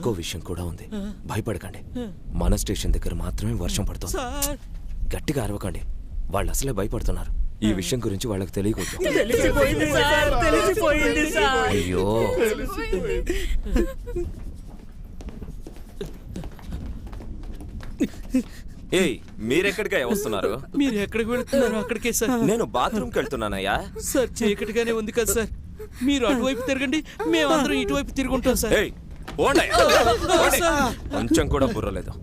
ఇంకో విషయం కూడా ఉంది. భయపడకండి. మన స్టేషన్ దగ్గర మాత్రమే వర్షం పడుతుంది. గట్టిగా అరవకండి. వాళ్ళు అసలే భయపడుతున్నారు. ఈ విషయం గురించి వాళ్ళకి తెలియకూడదు. అయ్యో, ఏయ్, మీరెక్కడికే వస్తున్నారు? మీరు ఎక్కడికి వెళ్తున్నారు? అక్కడికే సార్. నేను బాత్రూమ్కి వెళ్తున్నానయ్యా. సార్ చీకటిగానే ఉంది కదా సార్, మీరు అటువైపు తిరగండి, మేమందరం ఇటువైపు తిరుగుంటాం సార్. కొంచెం కూడా బుర్రలేదు.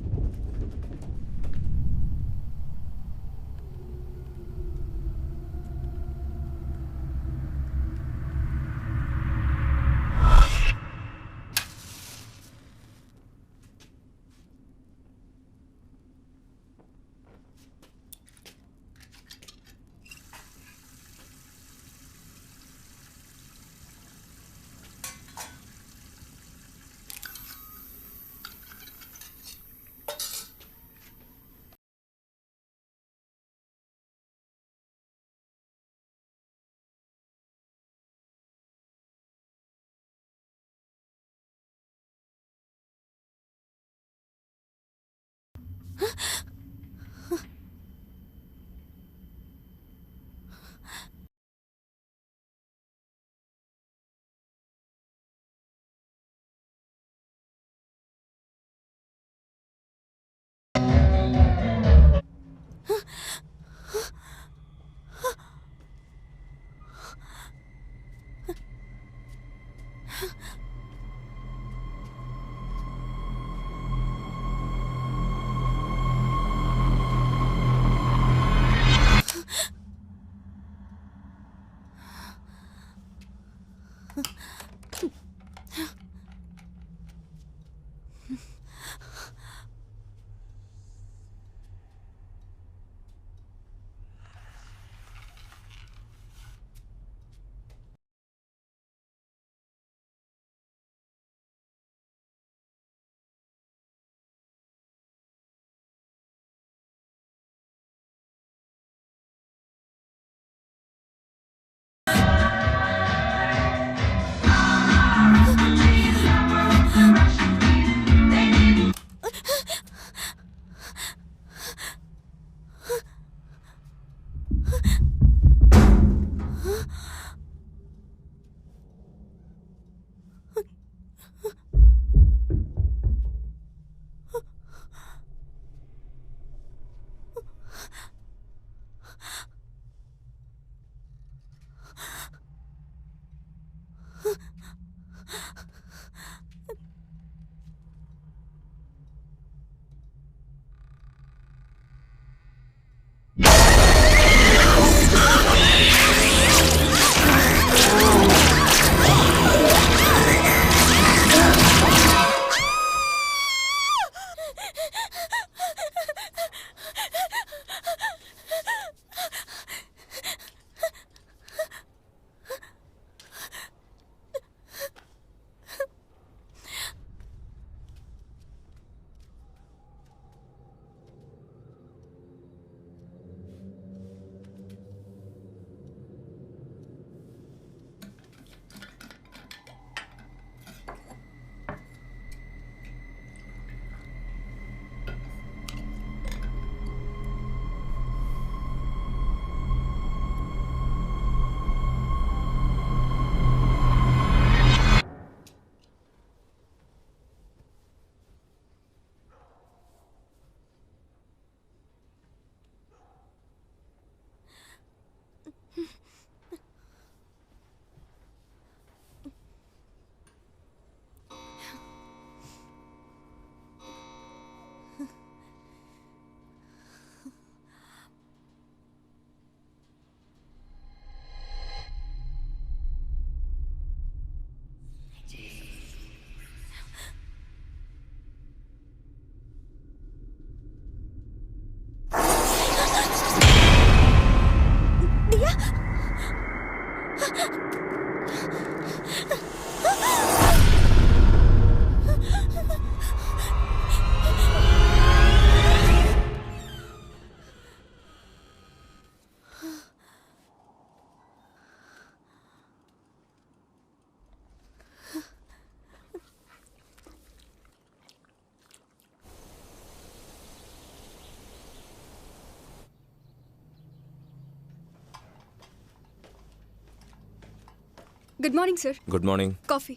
Good morning sir. Good morning. Coffee.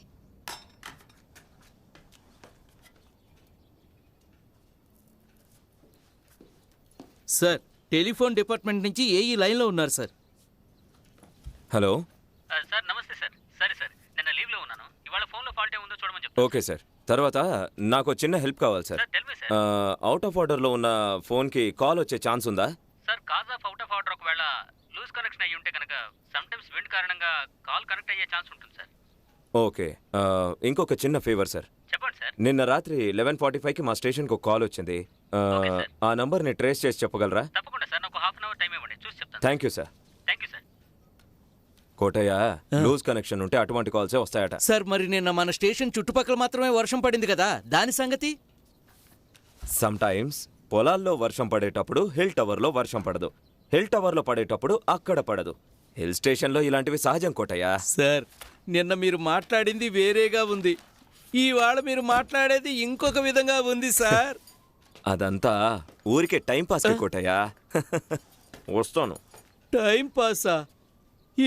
Sir telephone department నుంచి ఏఈ లైన్లో ఉన్నారు సార్. హలో. సార్ నమస్తే సార్. సరే సార్, నిన్న లీవ్లో ఉన్నాను. ఇవాళ ఫోన్లో ఫాల్ట్ ఏముందో చూడమని చెప్తాను. Okay sir. తర్వాత నాకు చిన్న హెల్ప్ కావాలి సార్. అవుట్ ఆఫ్ ఆర్డర్లో ఉన్న ఫోన్కి కాల్ వచ్చే ఛాన్స్ ఉందా? Sir cause of out of order ఒకవేళ లూజ్ కనెక్షన్ అయ్యి ఉంటే కనుక సమ్టైమ్స్ విండ్ కారణంగా కాల్ కనెక్ట్ అయ్యే ఛాన్స్ ఉంటుంది సార్. ఓకే. ఇంకొక చిన్న ఫేవర్ సార్. చెప్పండి సార్. నిన్న రాత్రి 11:45కి మా స్టేషన్కి ఒక కాల్ వచ్చింది. ఆ నంబర్ని ట్రేస్ చేసి చెప్పగలరా? తప్పకుండా సార్, నాకు హాఫ్ అన్ అవర్ టైం ఇవ్వండి, చూసి చెప్తాను. Thank you sir. Thank you sir. Kotaiah, loose connection ఉంటే అటువంటి కాల్సే వస్తాయట. సార్ మరి నిన్న మన స్టేషన్ చుట్టుపక్కల మాత్రమే వర్షం పడింది కదా, దాని సంగతి? సమ్టైమ్స్ పొలాల్లో వర్షం పడేటప్పుడు హిల్ టవర్లో వర్షం పడదు, హిల్ టవర్లో పడేటప్పుడు అక్కడ పడదు. హిల్ స్టేషన్లో ఇలాంటివి సహజం కోటయ్య. సార్ నిన్న మీరు మాట్లాడింది వేరేగా ఉంది, ఇవాళ మీరు మాట్లాడేది ఇంకొక విధంగా ఉంది సార్. అదంతా ఊరికే టైం పాస్ కోటయ్య. వస్తాను. టైం పాసా?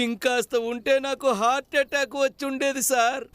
ఇంకాస్త ఉంటే నాకు హార్ట్ అటాక్ వచ్చి ఉండేది సార్.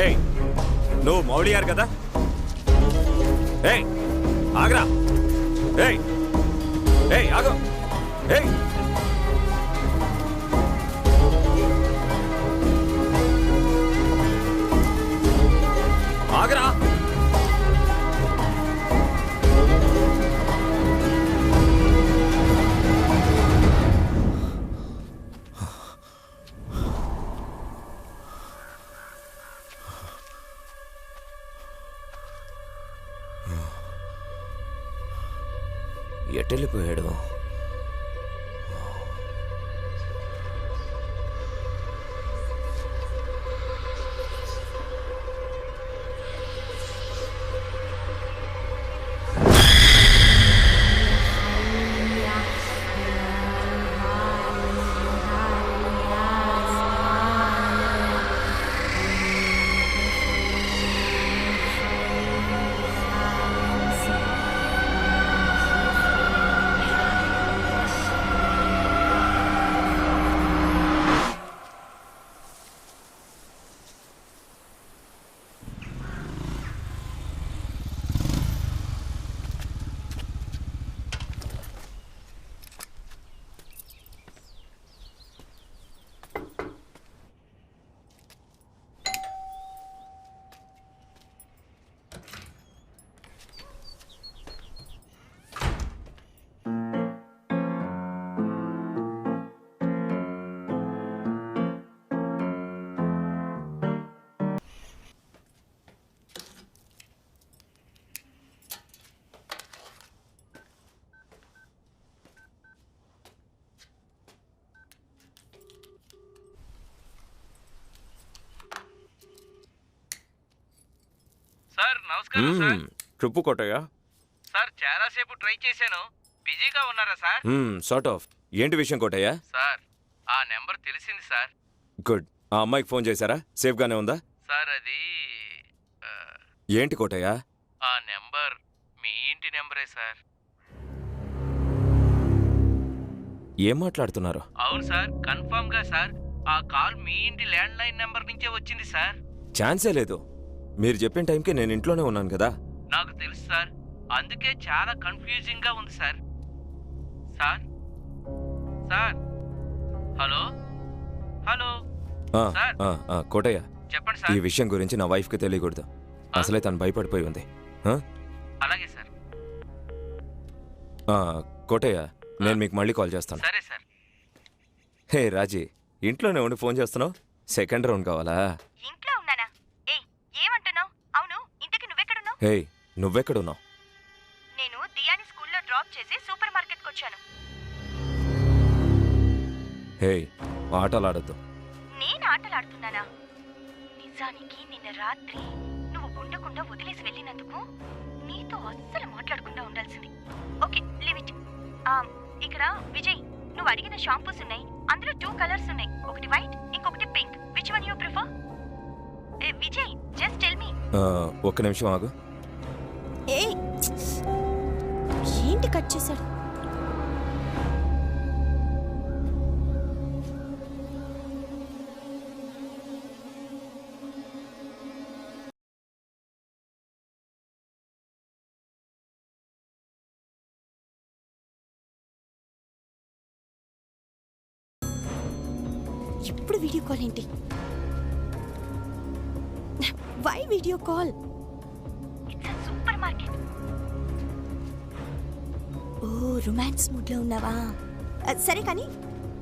ఏయ్, నువ్వు మౌలియార్ కదా? ఏయ్ ఆగ్రా. ఏయ్ ఏయ్ ఆగు. ఏయ్ ఆగ్రా. ఎటెళ్ళిపోయాడు? సార్ నమస్కారం సార్. చెప్పు కోటయ్య. సార్ చాలాసేపు ట్రై చేశాను, బిజీగా ఉన్నారా సార్? Sort of. ఏంటి విషయం కోటయ్య? సార్ ఆ నెంబర్ తెలిసింది సార్. గుడ్. ఆ అమ్మాయికి ఫోన్ చేశారా? సేఫ్గానే ఉందా? సార్ అది ఏంటి కోటయ్య? ఆ నెంబర్ మీ ఇంటి నెంబరే సార్. ఏం మాట్లాడుతున్నారు? అవును సార్, కన్ఫర్మ్ గా సార్. ఆ కాల్ మీ ఇంటి ల్యాండ్ లైన్ నెంబర్ నుంచే వచ్చింది సార్. ఛాన్సే లేదు. మీరు చెప్పిన టైంకి నేను ఇంట్లోనే ఉన్నాను కదా. నాకు తెలుసు సార్, అందుకే చాలా కన్ఫ్యూజింగ్ గా ఉంది sir. Sir sir hello hello sir. Kotaiah, చెప్పండి ఈ సార్. విషయం గురించి నా వైఫ్కి తెలియకూడదు. అసలే తను భయపడిపోయి ఉంది. అలాగే సార్. కోటయ్య, నేను మీకు మళ్ళీ కాల్ చేస్తాను. సరే సార్. హే రాజీ, ఇంట్లోనే ఉండి ఫోన్ చేస్తున్నావు? సెకండ్ రౌండ్ కావాలా? ఇంట్లో ఉన్నానా? ఏయ్, ఏమంటున్నావు? అవును, ఇంతకి నువ్వెక్కడున్నావు? హే, నువ్వెక్కడున్నావు? నేను దియాని స్కూల్లో డ్రాప్ చేసి సూపర్ మార్కెట్కి వచ్చాను. హే, ఆటలాడద్దు. నేను ఆటలాడుతున్నానా? నిజానికి నిన్న రాత్రి నువ్వు ఉండకుండా వదిలేసి వెళ్ళినందుకు నీతో అస్సలు మాట్లాడకుండా ఉండాల్సింది. Okay, leave it. ఇక్కడ విజయ్, నువ్వు అడిగిన షాంపూస్ ఉన్నాయి. అందులో 2 కలర్స్ ఉన్నాయి. ఒకటి వైట్, ఇంకొకటి pink. Which one you prefer? Vijay, just tell me. ఒక్క నిమిషం ఆగు. ఏయ్, ఏంటి కట్ చేశాడు? ఇప్పుడు వీడియో కాల్ ఏంటి? Why video call? It's supermarket. Oh, romance mood లో ఉన్నావా? సరే కానీ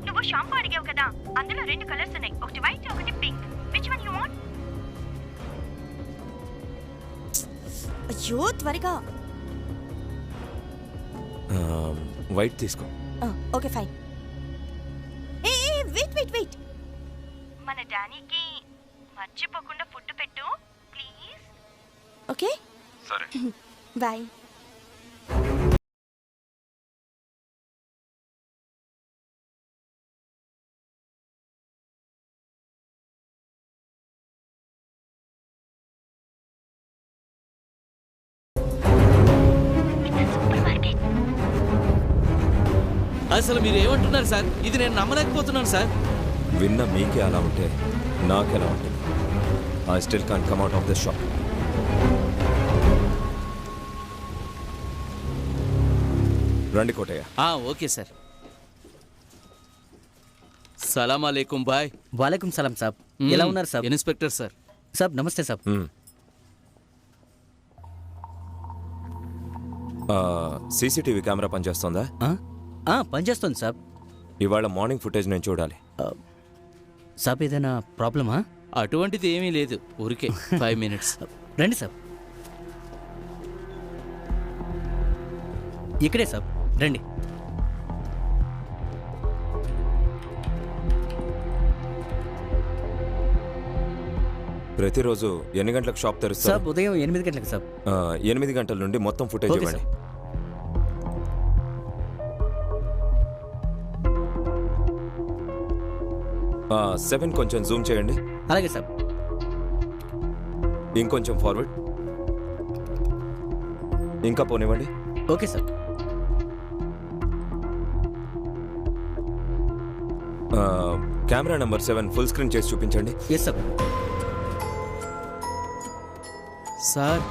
నువ్వు షాంపూ అడిగావు కదా, అందులో 2 కలర్స్ ఉన్నాయి. ఒకటి వైట్, ఒకటి pink. Which one you want? అయ్యో, త్వరగా. వైట్ తీసుకో. Okay, fine. ఏ, వెయిట్ వెయిట్ వెయిట్. మన డానీకి మర్చిపోకుండా ఫుడ్ పెట్టు ప్లీజ్. ఓకే, సరే. బాయ్. అసలు మీరు ఏమంటున్నారు సార్? ఇది నేను నమ్మలేకపోతున్నాను సార్. విన్న మీకే అలా ఉంటే నాకెలా ఉంటుంది? I still can come out of this shop. రండి కోటయ్య. Okay sir. సలాం అలైకుం బాయ్. వాలేకుం సలాం సాబ్. ఎలా ఉన్నారు సాబ్? Inspector sir. సాబ్ నమస్తే సాబ్. సీసీటీవీ కెమెరా పనిచేస్తుందా? పనిచేస్తుంది సాబ్. ఇవాళ మార్నింగ్ ఫుటేజ్ నేను చూడాలి. సాబ్, ఏదైనా ప్రాబ్లమా? అటువంటిది ఏమీ లేదు, ఊరికే 5 minutes. రండి సాబ్. ఇక్కడే సాబ్, రండి. ప్రతిరోజు ఎన్ని గంటలకు షాప్ తెరుస్తారు? సాబ్, ఉదయం 8 గంటలకు సాబ్. 8 గంటల నుండి మొత్తం ఫుటేజ్ ఇవ్వండి. 7 కొంచెం జూమ్ చేయండి. అలాగే సాబ్. ఇంకొంచెం ఫార్వర్డ్. ఇంకా పోనివ్వండి. ఓకే సాబ్. కెమెరా నెంబర్ 7 ఫుల్ స్క్రీన్ చేసి చూపించండి. ఎస్ సాబ్. సార్,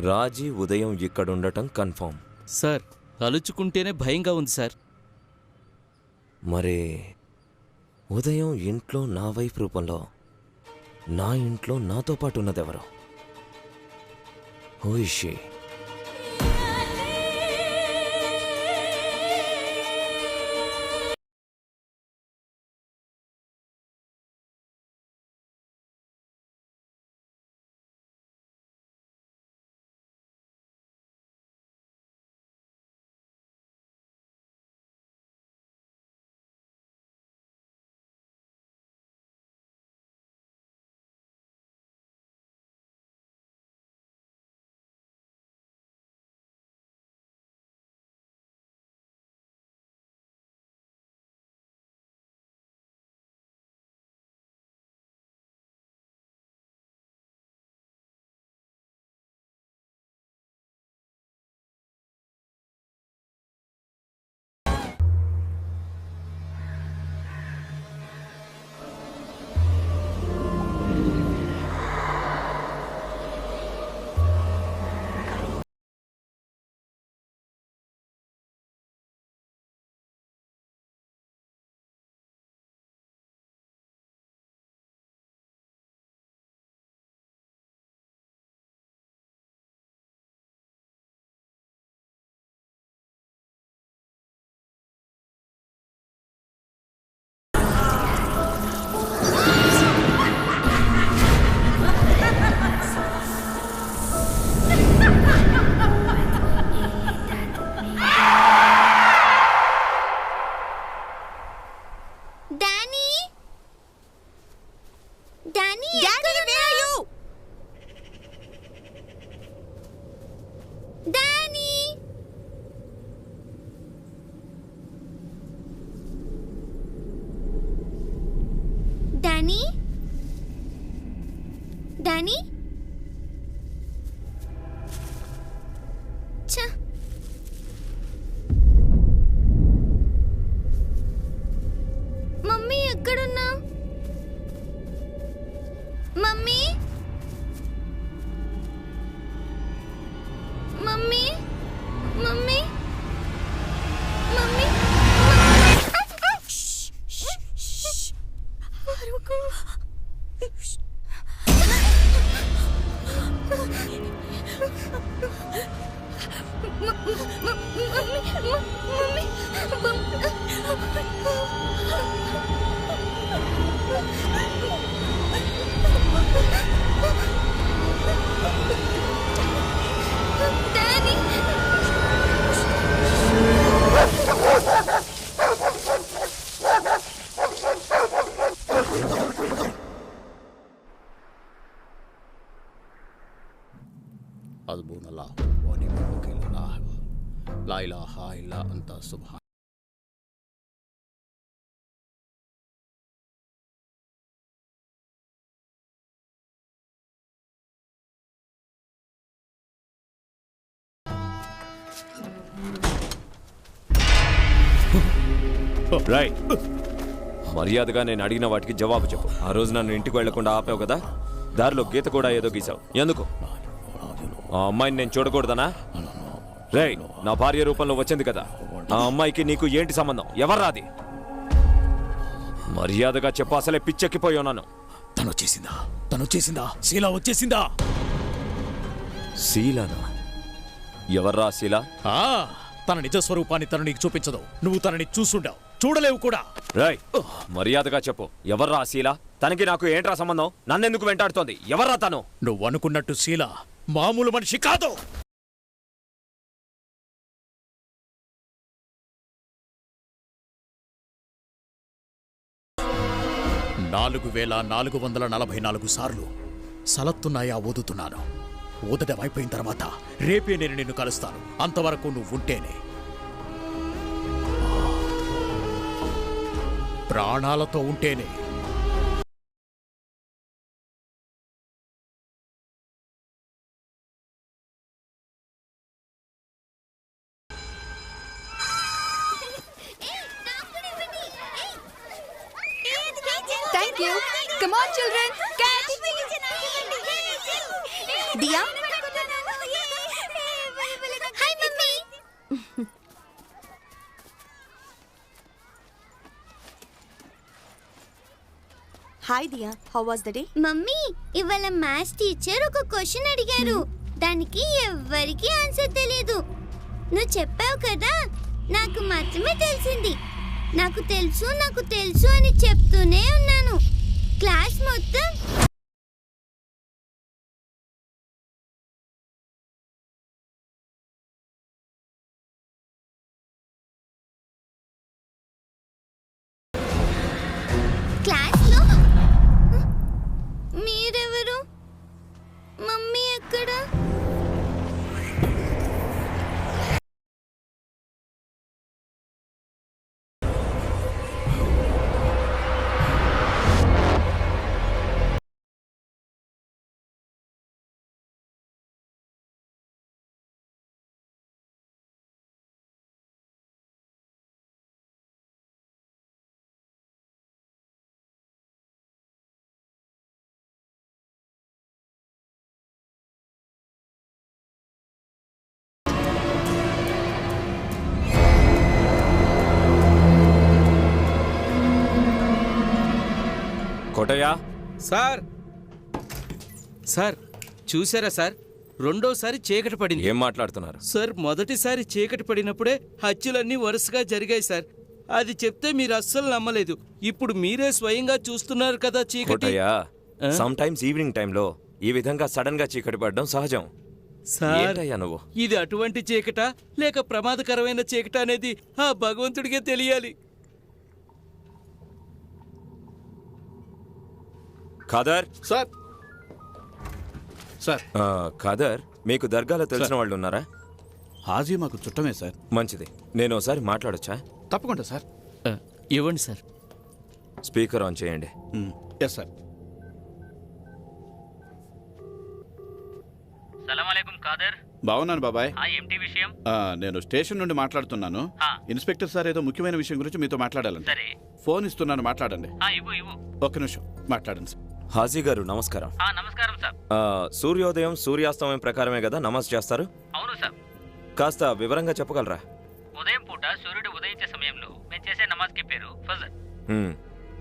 రాజీ ఉదయం ఇక్కడుండటం కన్ఫర్మ్. సార్, తలుచుకుంటేనే భయంగా ఉంది సార్. మరి ఉదయం ఇంట్లో నా వైఫ్ రూపంలో నా ఇంట్లో నాతో పాటు ఉన్నదెవరు? Who is she? Danny Danny ఛ మమ్మీ ఎక్కడున్నా mummy mummy mummy mummy right, మర్యాదగా నేను అడిగిన వాటికి జవాబు చెప్పు. ఆ రోజు నన్ను ఇంటికి వెళ్లకుండా ఆపావు కదా, దారిలో గీత కూడా ఏదో గీసావు. ఎందుకు? ఆ అమ్మాయిని నేను చూడకూడదనా? రేయ్, నా భార్య రూపంలో వచ్చింది కదా, ఆ అమ్మాయికి నీకు ఏంటి సంబంధం? ఎవర్రాది? మర్యాదగా చెప్పు, అసలే పిచ్చెక్కిపోయి ఉన్నాను. తను వచ్చేసిందా? శీలా వచ్చేసిందా? శీలానా? ఎవర్రా శీలా? తన నిజ స్వరూపాన్ని తను నీకు చూపించదు. నువ్వు తనని చూసుండావు, చూడలేవు కూడా. రేయ్, మర్యాదగా చెప్పు, ఎవర్రా శీలా? తనకి నాకు ఏంట్రా సంబంధం? నన్నెందుకు వెంటాడుతోంది? ఎవర్రా తను? నువ్వు అనుకున్నట్టు శీలా మామూలు మనిషి కాదు. 4444 సార్లు సలత్తున్నాయా ఊదుతున్నాను. ఊదడం అయిపోయిన తర్వాత రేపే నేను నిన్ను కలుస్తాను. అంతవరకు నువ్వు ఉంటేనే, ప్రాణాలతో ఉంటేనే. Thank you. Come on, children. Catch. Diya. Hi mummy. Hi Diya, how was the day? Mummy, ఇవాళ మ్యాథ్స్ టీచర్ ఒక క్వశ్చన్ అడిగారు. దానికి ఎవ్వరికీ ఆన్సర్ తెలియదు. నువ్వు చెప్పావు కదా, నాకు మాత్రమే తెలిసింది. నాకు తెలుసు అని చెప్తూనే ఉన్నాను. క్లాస్ మొత్తం క్లాస్లో మీరెవరు? మమ్మీ ఎక్కడ? కోటయ్య సార్, చూసారా సార్, రెండోసారి చీకటి పడింది. ఏం మాట్లాడుతున్నారు సార్? మొదటిసారి చీకటి పడినప్పుడే హత్యలన్నీ వరుసగా జరిగాయి సార్. అది చెప్తే మీరు అస్సలు నమ్మలేదు. ఇప్పుడు మీరే స్వయంగా చూస్తున్నారు కదా చీకటి. కోటయ్య, సమ్ టైమ్స్ ఈవినింగ్ టైంలో ఈ విధంగా సడన్ గా చీకటి పడడం సహజం. సార్, నువ్వు ఇది అటువంటి చీకట లేక ప్రమాదకరమైన చీకట అనేది ఆ భగవంతుడికే తెలియాలి. ఖాదర్ సార్. సార్, ఖాదర్, మీకు దర్గాలో తెలిసిన వాళ్ళు ఉన్నారా? హాజీ మాకు చుట్టమే సార్. మంచిది, నేను ఒకసారి మాట్లాడొచ్చా? తప్పకుండా సార్. ఇవ్వండి సార్. స్పీకర్ ఆన్ చేయండి. Yes sir. సలాం కాదర్. బాగున్నాను బాబాయ్. ఏంటి విషయం? నేను స్టేషన్ నుండి మాట్లాడుతున్నాను. ఇన్స్పెక్టర్ సార్ ఏదో ముఖ్యమైన విషయం గురించి మీతో మాట్లాడాలంటే. సరే. ఫోన్ ఇస్తున్నాను, మాట్లాడండి. ఇవ్వు. ఒక్క నిమిషం మాట్లాడండి సార్. హాజీ గారు నమస్కారం. నమస్కారం సార్. సూర్యోదయం సూర్యాస్తమయం ప్రకారమే కదా నమాజ్ చేస్తారు? అవును సార్. కాస్త వివరంగా చెప్పగలరా? ఉదయం పూట సూర్యుడు ఉదయించే సమయంలో మేము చేసే నమాజ్కి పేరు ఫజర్.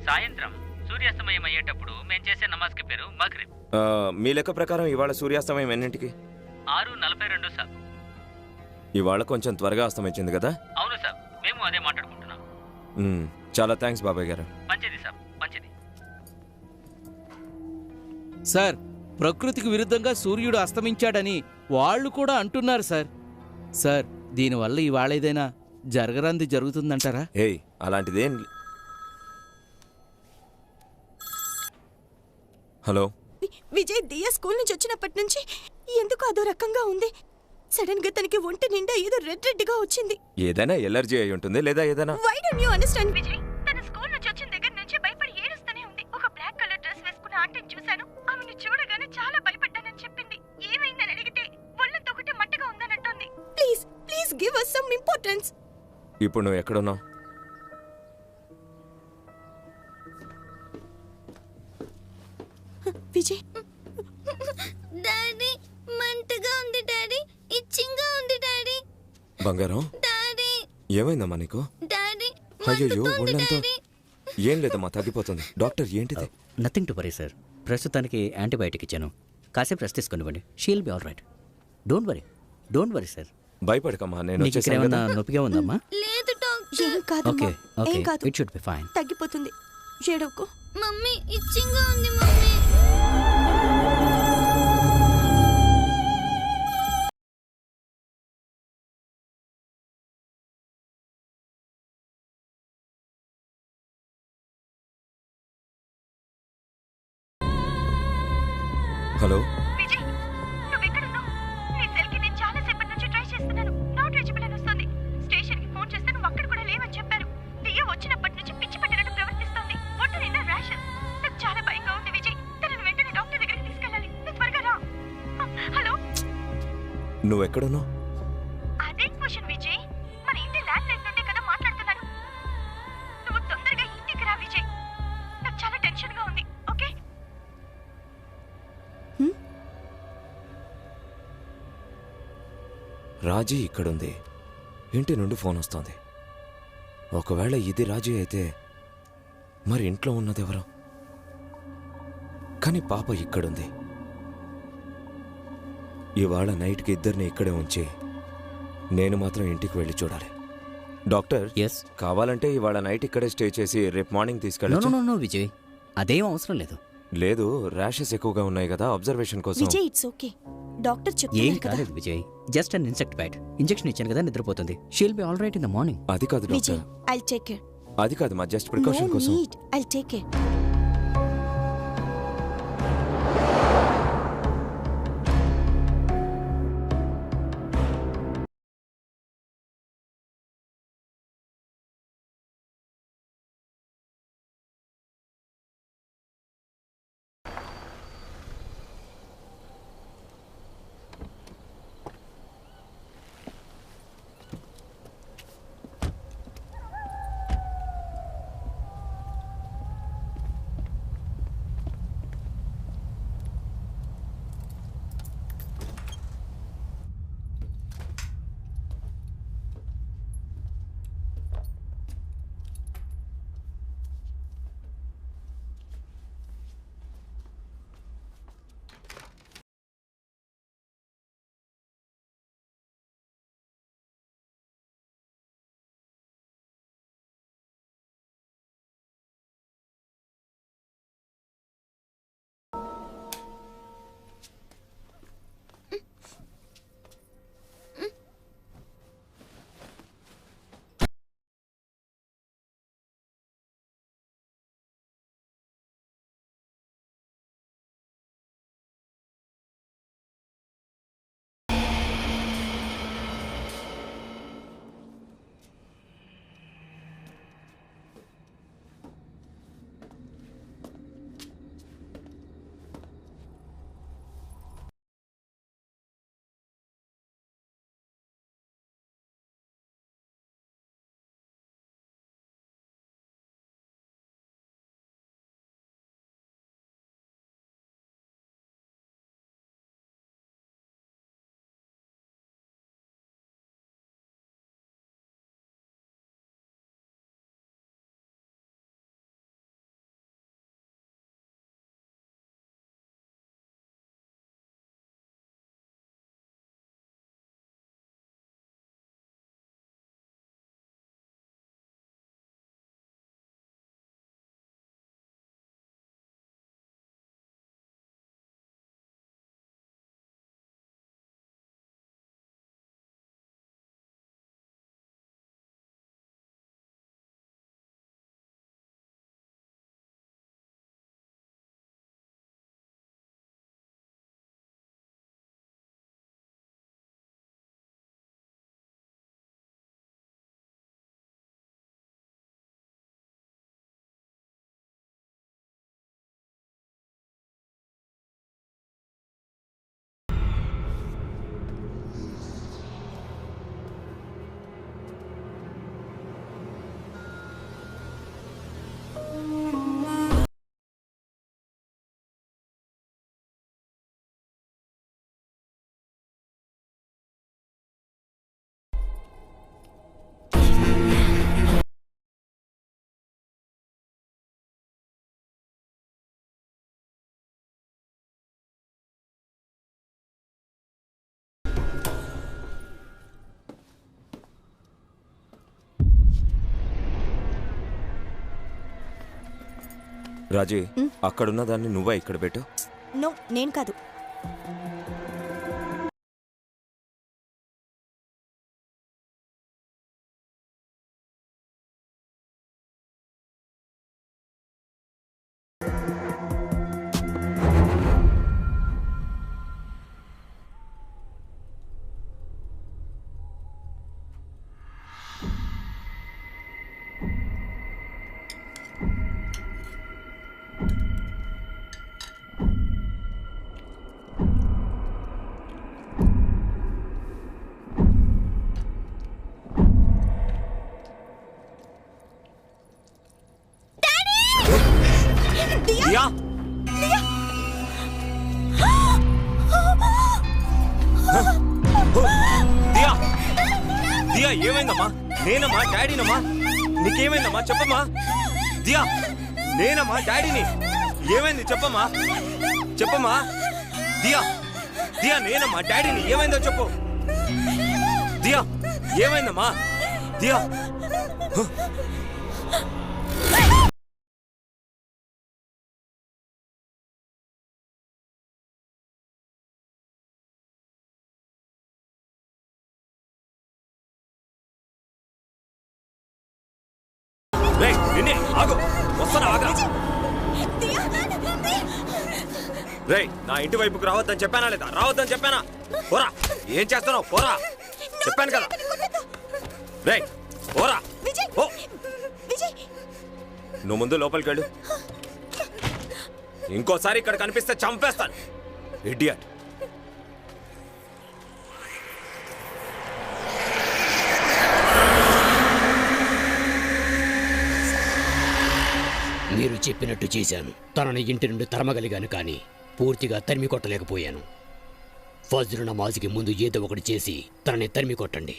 సాయంత్రం సూర్యాస్తమయం అయ్యేటప్పుడు మేము చేసే నమాజ్కి పేరు మగ్రిబ్. మీ లెక్క ప్రకారం ఇవాళ సూర్యాస్తమయం ఎన్నింటికి? 6:42 సార్. ఇవాళ కొంచెం త్వరగా అస్తమించింది కదా? అవును సార్, మేము అదే మాట్లాడుకుంటున్నాం. చాలా థ్యాంక్స్ బాబాయ్ గారు. మంచిది సార్, మంచిది. సార్, ప్రకృతికి విరుద్ధంగా సూర్యుడు అస్తమించాడని వాళ్ళు కూడా అంటున్నారు సార్. సార్, దీనివల్ల ఇవాళ ఏదైనా జరగరాంది జరుగుతుందంటారా? ఏయ్, అలాంటిదేం. హలో విజయ్ దియా స్కూల్ నుంచి వచ్చినప్పటి నుంచి ఎందుకు అదో రకంగా ఉంది. సడన్ గా తనకి ఒంటి నిండా ఏదో రెడ్ గా వచ్చింది. ఏదైనా ఎలర్జీ అయి ఉంటుంది, లేదా ఏదైనా. Why don't you understand? Vijay తన స్కూల్ నుంచి వచ్చిన దగ్గర నుంచి భయపడి ఏడుస్తూనే ఉంది. ఒక బ్లాక్ కలర్ డ్రెస్ వేసుకున్న ఆంటీని చూశాను. ఆమెను చూడగానే చాలా భయపడ్డానని చెప్పింది. ఏమైందని అడిగితే ఒళ్ళంతా ఒకటే మట్టగా ఉందనంటోంది. Please please give us some importance. ఇప్పుడు నువ్వు ఎక్కడున్నావు? విజయ్, డాడీ మంటగా ఉంది డాడీ, ఇచ్చింగ్ గా ఉంది డాడీ. బంగారం, డాడీ ఏమైందమ్మా నీకు? డాడీ అయ్యో, ఒళ్ళంతా ఏం లేదమ్మా, తగ్గిపోతుంది. డాక్టర్ ఏంటిది? Nothing to worry sir. ప్రస్తుతానికి యాంటీబయాటిక్ ఇచ్చాను, కాసేపు రెస్ట్ తీసుకునివ్వండి. She'll be all right. Don't worry sir. భయపడకమ్మా, నేను వచ్చేసాను ఏమన్నా కదా. నొప్పిగా ఉందమ్మా? లేదు డాక్టర్. ఏం కాదు, ఓకే ఓకే, ఏం కాదు, ఇట్ షుడ్ బి ఫైన్. తగ్గిపోతుంది. ఏడవకు. మమ్మీ ఇచ్చింగ్ గా ఉంది మమ్మీ. హలో విజయ్, నువ్వెక్కడున్నావు? నీ సెల్ కి నేను చాలా సేపటి నుంచి ట్రై చేస్తున్నాను. నాట్ రీచబుల్ అని వస్తుంది. స్టేషన్ కి ఫోన్ చేస్తే నువ్వు అక్కడ కూడా లేవని చెప్పారు. దియా వచ్చినప్పటి నుంచి పిచ్చి పట్టినట్టు ప్రవర్తిస్తోంది. ఒంటి నిండా ర్యాషెస్. నాకు చాలా భయంగా ఉంది విజయ్. తనను వెంటనే డాక్టర్ దగ్గరికి తీసుకెళ్ళాలి. నువ్వు త్వరగా రా. హలో, నువ్వు ఎక్కడున్నావు? అదే క్వశ్చన్ విజయ్. మన ఇంటి ల్యాండ్ లైన్ నుండే కదా మాట్లాడుతున్నాను. నువ్వు తొందరగా ఇంటికి రా విజయ్. నాకు చాలా టెన్షన్ గా ఉంది. ఓకే? రాజీ ఇక్కడుంది. ఇంటి నుండి ఫోన్ వస్తోంది. ఒకవేళ ఇది రాజీ అయితే మరి ఇంట్లో ఉన్నదెవరు? కానీ పాప ఇక్కడుంది. ఇవాళ నైట్కి ఇద్దరిని ఇక్కడే ఉంచి నేను మాత్రం ఇంటికి వెళ్ళి చూడాలి. డాక్టర్, ఎస్, కావాలంటే ఇవాళ నైట్ ఇక్కడే స్టే చేసి రేపు మార్నింగ్ తీసుకెళ్ళచ్చు. నో విజయ్, అదేం అవసరం లేదు. లేదు, ర్యాషెస్ ఎక్కువగా ఉన్నాయి కదా, అబ్జర్వేషన్ కోసం. విజయ్ ఇట్స్ ఓకే, డాక్టర్ ఏం చెప్తున్నారు కదా. కాలేదు Vijay, just an insect bite. Injection ఇచ్చాను కదా, నిద్రపోతుంది. She'll be all right in the morning. అది కాదు Vijay, doctor, I'll take care. అది కాదు మా జస్ట్ ప్రికాషన్ కోసం. I'll take care. రాజీ, అక్కడున్న దాన్ని నువ్వే ఇక్కడ పెట్టు. నో, నేను కాదు. దియా! దియా! దియా, ఏమైందమ్మా? నేనమ్మా, డాడీనమ్మా. నీకేమైందమ్మా? చెప్పమ్మా. దియా, నేనమ్మా, డాడీని. ఏమైంది చెప్పమ్మా. చెప్పమ్మా. దియా, దియా, నేనమ్మా, డాడీని. ఏమైందో చెప్పు. దియా, ఏమైందమ్మా? దియా. రే, నా ఇంటి వైపుకు రావద్దని చెప్పానా లేదా? రావద్దని చెప్పానా? పోరా. ఏం చేస్తున్నావు? పోరా. చెప్పాను కదా. రే, పోరా. నువ్వు ముందు లోపలికి వెళ్ళు. ఇంకోసారి ఇక్కడ కనిపిస్తే చంపేస్తాను. ఇడియట్. మీరు చెప్పినట్టు చేశాను. తనని ఇంటి నుండి తరమగలిగాను, కానీ పూర్తిగా తరిమి కొట్టలేకపోయాను. ఫజ్ర్ నమాజ్కి ముందు ఏదో ఒకటి చేసి తనని తరిమి కొట్టండి.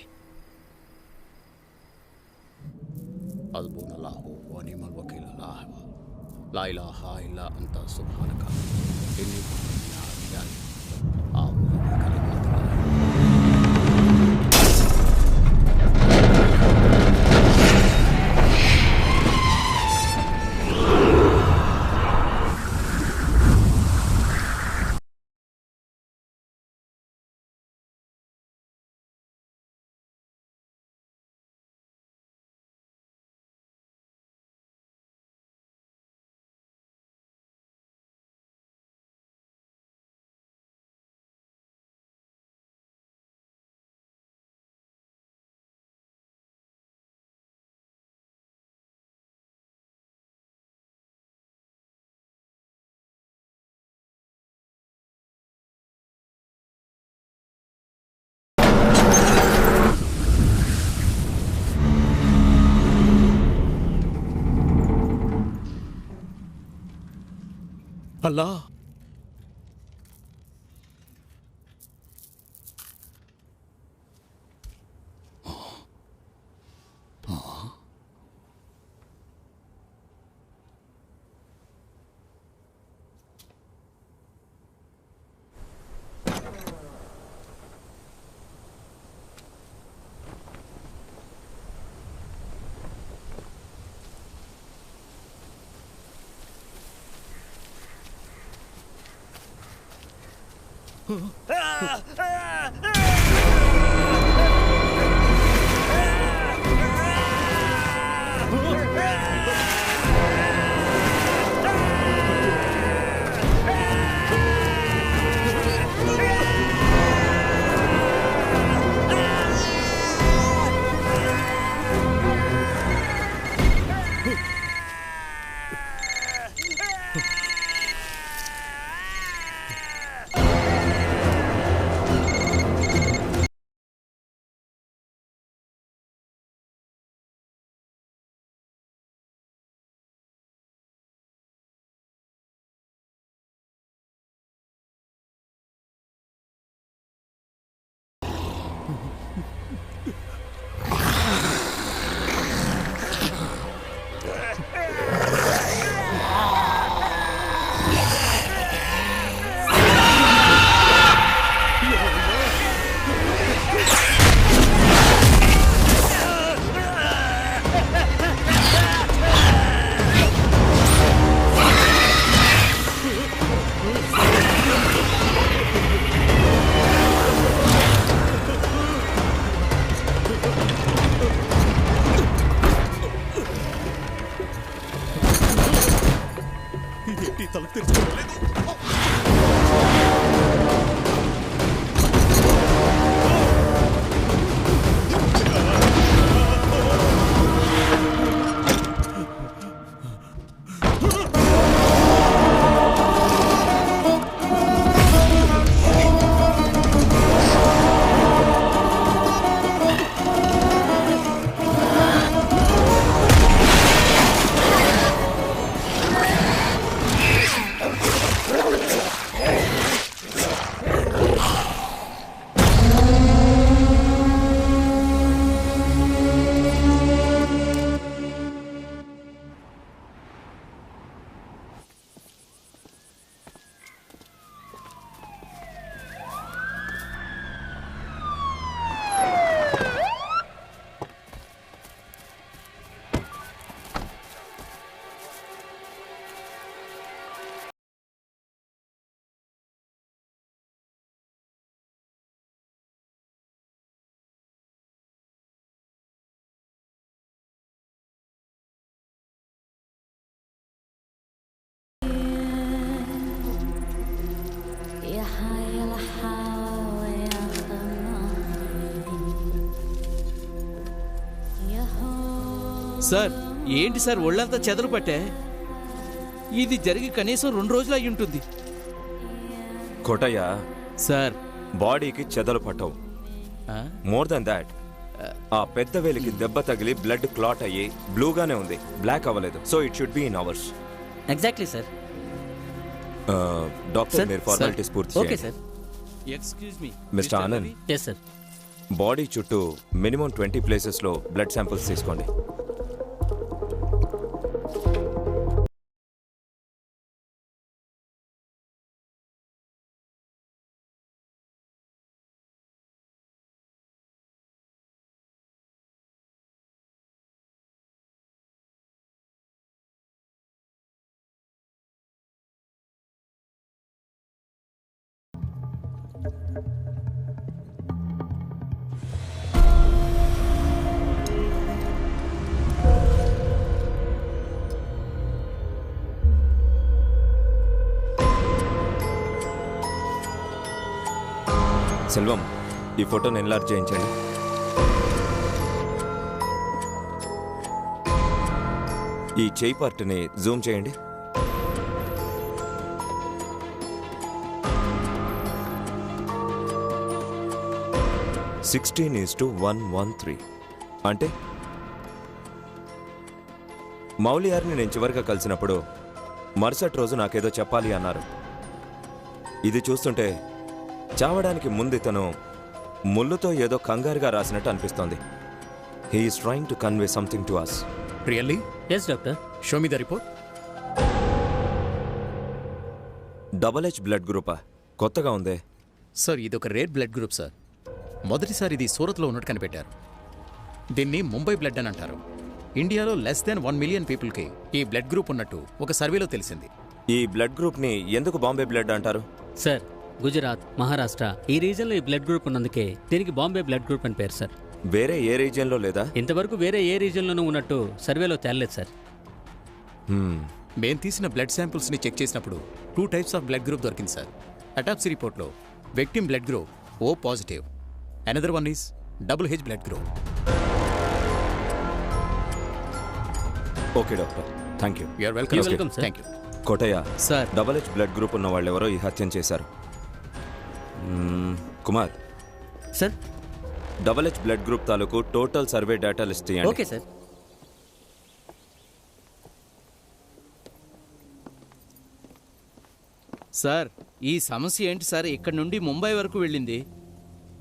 అల్లా! సార్ ఏంటి సార్ ఒళ్ళంతా చెదలు పట్టే? ఇది జరిగి కనీసం 2 రోజులు అయి ఉంటుంది. కోటయ్య సార్ బాడీకి చెదలు పట్టవు. మోర్ దెన్ దాట్, ఆ పెద్ద వేలికి దెబ్బ తగిలి బ్లడ్ క్లాట్ అయ్యి బ్లూగానే ఉంది, బ్లాక్ అవ్వలేదు. So it should be in hours. Exactly sir. Doctor మీరు ఫార్మాలిటీస్ పూర్తి ఓకే చేయండి. Sir. Excuse me mister Anand. Yes sir. Body చుట్టూ మినిమం 20 ప్లేసెస్లో బ్లడ్ శాంపిల్స్ తీసుకోండి. సెల్వం, ఈ ఫోటోని ఎన్లార్జ్ చేయించండి. ఈ చేయి పార్ట్ని జూమ్ చేయండి. (16:113) అంటే మౌలియార్ని నేను చివరిగా కలిసినప్పుడు మరుసటి రోజు నాకేదో చెప్పాలి అన్నారు. ఇది చూస్తుంటే చావడానికి ముందు ఇతను ముళ్ళుతో ఏదో కంగారుగా రాసినట్టు అనిపిస్తోంది. He is trying to convey something to us. Really? Yes doctor. Show me the report. Double H blood గ్రూపా? కొత్తగా ఉందే సార్. ఇది ఒక రేర్ బ్లడ్ గ్రూప్ సార్. మొదటిసారి ఇది సూరత్లో ఉన్నట్టు కనిపెట్టారు. దీన్ని ముంబై బ్లడ్ అని అంటారు. ఇండియాలో లెస్ దెన్ 1 మిలియన్ పీపుల్కి ఈ బ్లడ్ గ్రూప్ ఉన్నట్టు ఒక సర్వేలో తెలిసింది. ఈ బ్లడ్ గ్రూప్ని ఎందుకు బాంబే బ్లడ్ అంటారు? సార్, గుజరాత్, మహారాష్ట్ర ఈ రీజన్లో ఈ బ్లడ్ గ్రూప్ ఉన్నందుకే దీనికి బాంబే బ్లడ్ గ్రూప్ అని పేరు సార్. వేరే ఏ రీజియన్లో లేదా? ఇంతవరకు వేరే ఏ రీజన్లోనూ ఉన్నట్టు సర్వేలో తేలలేదు సార్. మేం తీసిన బ్లడ్ శాంపుల్స్ని చెక్ చేసినప్పుడు 2 టైప్స్ ఆఫ్ బ్లడ్ గ్రూప్ దొరికింది సార్. అటాప్సీ రిపోర్ట్లో victim blood group O positive, another one is double H blood group. Okay doctor, thank you. You're welcome. Thank you. Kotaiah sir, double H blood group ఉన్న వాళ్ళు ఎవరో ఈ హత్యను చేశారు. Kumar sir, double H blood group తాలూకు టోటల్ సర్వే డేటా లిస్ట్ ఇవ్వండి. Okay sir. సార్, ఈ సమస్య ఏంటి సార్? ఇక్కడ నుండి ముంబై వరకు వెళ్ళింది.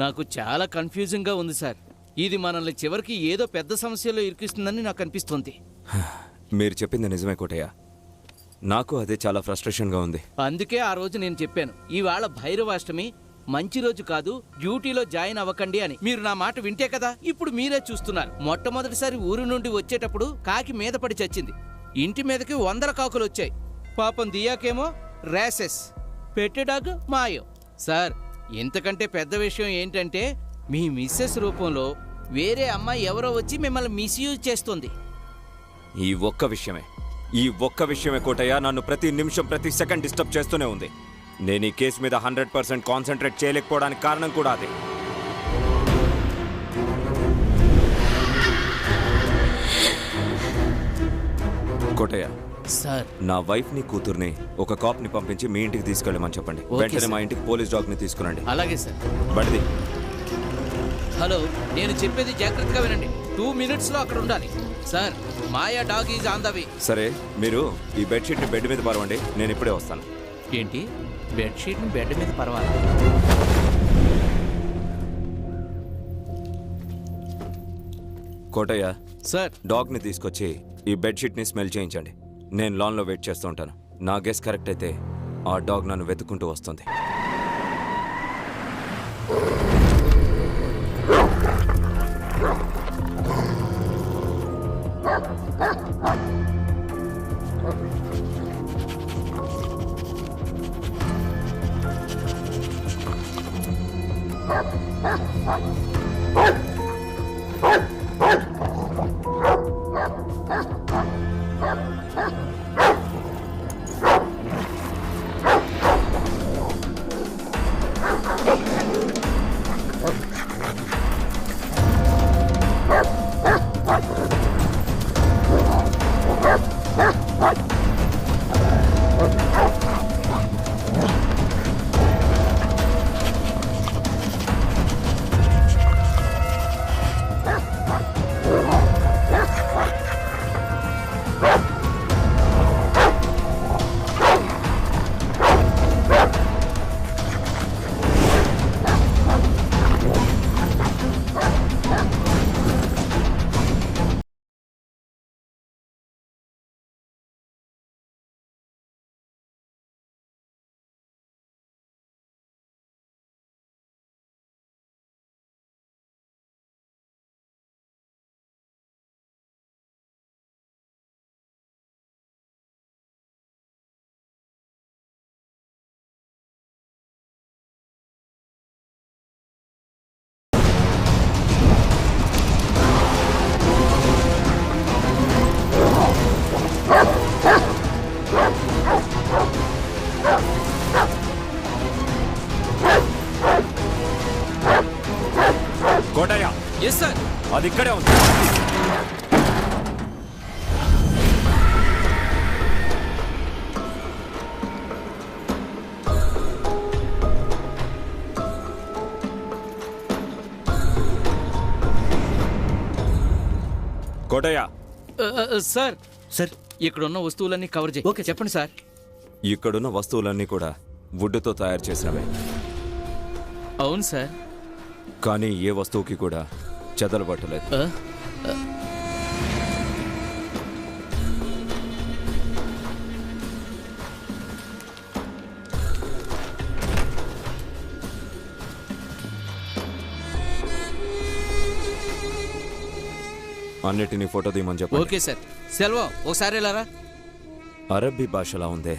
నాకు చాలా కన్ఫ్యూజింగ్గా ఉంది సార్. ఇది మనల్ని చివరికి ఏదో పెద్ద సమస్యలో ఇరికిస్తుందని నాకు అనిపిస్తుంది. మీరు చెప్పింది నిజమే కోటయ్య, నాకు అదే చాలా ఫ్రస్ట్రేషన్గా ఉంది. అందుకే ఆ రోజు నేను చెప్పాను, ఇవాళ భైరవాష్టమి, మంచి రోజు కాదు, డ్యూటీలో జాయిన్ అవ్వకండి అని. మీరు నా మాట వింటే కదా ఇప్పుడు మీరే చూస్తున్నారు. మొట్టమొదటిసారి ఊరు నుండి వచ్చేటప్పుడు కాకి మీద పడి చచ్చింది. ఇంటి మీదకి 100 కాకులు వచ్చాయి. పాపం దియాకేమో ర్యాసెస్, పెట్టెడాగ్ మాయం. సార్, ఇంతకంటే పెద్ద విషయం ఏంటంటే మీ మిస్సెస్ రూపంలో వేరే అమ్మాయి ఎవరో వచ్చి మిమ్మల్ని మిస్యూజ్ చేస్తుంది. ఈ ఒక్క విషయమే కోటయ్య నన్ను ప్రతి నిమిషం ప్రతి సెకండ్ డిస్టర్బ్ చేస్తూనే ఉంది. నేను ఈ కేసు మీద 100% కాన్సన్ట్రేట్ చేయలేకపోవడానికి కారణం కూడా అదే. కోటయ్య సార్, నా వైఫ్ ని కూతుర్ని ఒక కాప్ ని పంపించి మీ ఇంటికి తీసుకెళ్ళమని చెప్పండి. వెంటనే మా ఇంటికి పోలీస్ డాగ్ ని తీసుకురండి. అలాగే సార్. బడిది. హలో, నేను చెప్పేది జాగ్రత్తగా వినండి. 2 minutes లో అక్కడ ఉండాలి. Sir, Maya dog is on the way. సరే, మీరు ఈ బెడ్షీట్ ని బెడ్ మీద పరవండి, నేను ఇప్పుడే వస్తాను. ఏంటి? బెడ్షీట్ ని బెడ్ మీద పరవాలి? కోటయ్య సార్, డాగ్ ని తీసుకొచ్చి ఈ బెడ్షీట్ ని స్మెల్ చేయించండి. నేను లాన్లో వెయిట్ చేస్తూ ఉంటాను. నా గెస్ కరెక్ట్ అయితే ఆ డాగ్ నన్ను వెతుక్కుంటూ వస్తుంది. Yes sir. అది ఇక్కడే ఉంది. కోటయ్య. సార్ సార్ ఇక్కడున్న వస్తువులన్నీ కవర్ చేయి. ఓకే చెప్పండి సార్. ఇక్కడున్న వస్తువులన్నీ కూడా వుడ్తో తయారు చేసినవే. అవును సార్. కానీ ఏ వస్తువుకి కూడా చెదలు పట్టలేదు. అన్నిటినీ ఫోటో తీయమని చెప్పండి. Okay sir. సెల్వం ఒకసారి వెళ్ళారా? అరబ్బీ భాషలా ఉందే.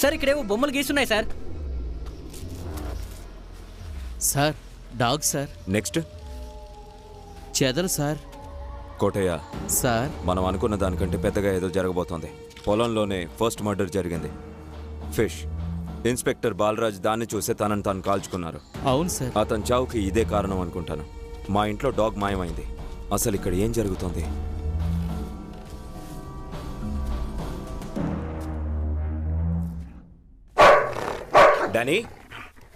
సార్ ఇక్కడేవో బొమ్మలు గీస్తున్నాయి sir. Sir dog sir. Next చెదలు సార్. కోటయ్య సార్, మనం అనుకున్న దానికంటే పెద్దగా ఏదో జరగబోతోంది. పొలంలోనే ఫస్ట్ మర్డర్ జరిగింది. ఫిష్ ఇన్స్పెక్టర్ బాలరాజ్ దాన్ని చూసే తనని తాను కాల్చుకున్నారు. అవును సార్. అతని చావుకి ఇదే కారణం అనుకుంటాను. మా ఇంట్లో డాగ్ మాయమైంది. అసలు ఇక్కడ ఏం జరుగుతోంది? డానీ,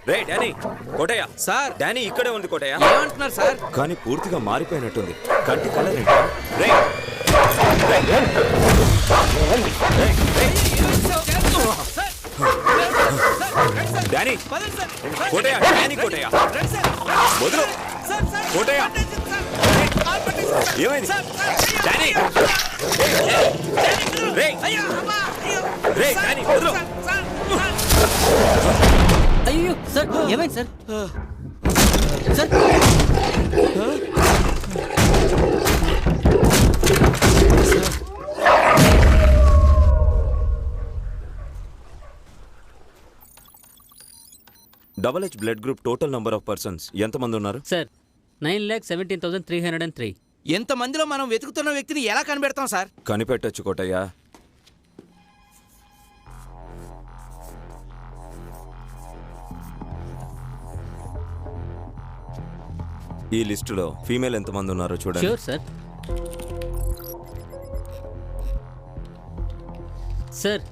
రే డానీ. కోటయ్య సార్. డానీ ఇక్కడే ఉంది కోటయ్య. ఏమంటున్నారు సార్? కానీ పూర్తిగా మారిపోయినట్టుంది. కంటి కలర్ ఏంటా? రే డానీ. కోటయ్య, డానీ కోటయ్య. వదులు కోటయ్య. ఏమైంది డానీ? రే రే డానీ వదులు. అయ్యో సార్ ఏమైంది sir? Sir double H blood group total number of persons ఎంతమంది ఉన్నారు? సార్ 9,17,303. ఎంతమందిలో మనం వెతుకుతున్న వ్యక్తిని ఎలా కనిపెడతాం సార్? కనిపెట్టొచ్చు కోటయ్య. ఈ లిస్టులో ఫీమేల్ ఎంతమంది ఉన్నారో చూడండి. Sure sir. సార్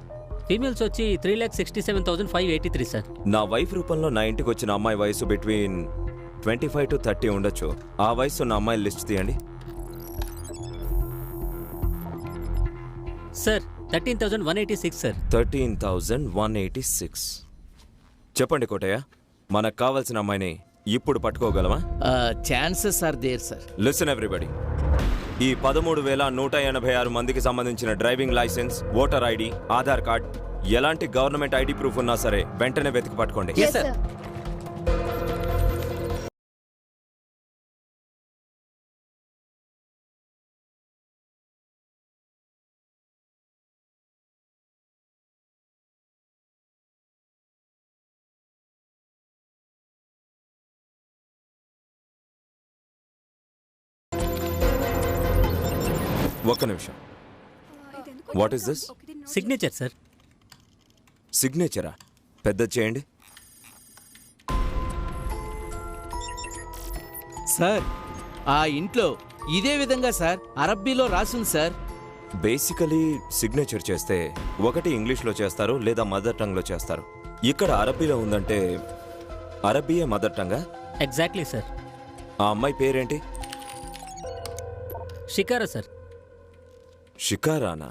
ఫీమేల్స్ వచ్చి 3,67,583 సార్. నా వైఫ్ రూపంలో నా ఇంటికి వచ్చిన అమ్మాయి వయసు బిట్వీన్ 25 to 30 ఉండొచ్చు. ఆ వయసు ఉన్న అమ్మాయి లిస్ట్ తీయండి. Sir 13,186 sir. 13,186. చెప్పండి కోటయ్య, మనకు కావాల్సిన అమ్మాయిని ఇప్పుడు పట్టుకోగలమా? Chances are there sir. Listen everybody. ఈ 13,186 మందికి సంబంధించిన driving licence, voter ID, Aadhaar card, ఎలాంటి గవర్నమెంట్ ఐడి ప్రూఫ్ ఉన్నా సరే వెంటనే వెతికి పట్టుకోండి. ఒక్క నిమిషం. What is this? Signature sir. సిగ్నేచరా? పెద్ద చేయండి. సార్ ఆ ఇంట్లో ఇదే విధంగా సార్ అరబ్బీలో రాసింది సార్. బేసికలీ సిగ్నేచర్ చేస్తే ఒకటి ఇంగ్లీష్లో చేస్తారు లేదా మదర్ టంగ్లో చేస్తారు. ఇక్కడ అరబ్బీలో ఉందంటే అరబ్బీయే మదర్ టంగా? Exactly sir. ఆ అమ్మాయి పేరేంటి? షికారా సార్. షికారానా?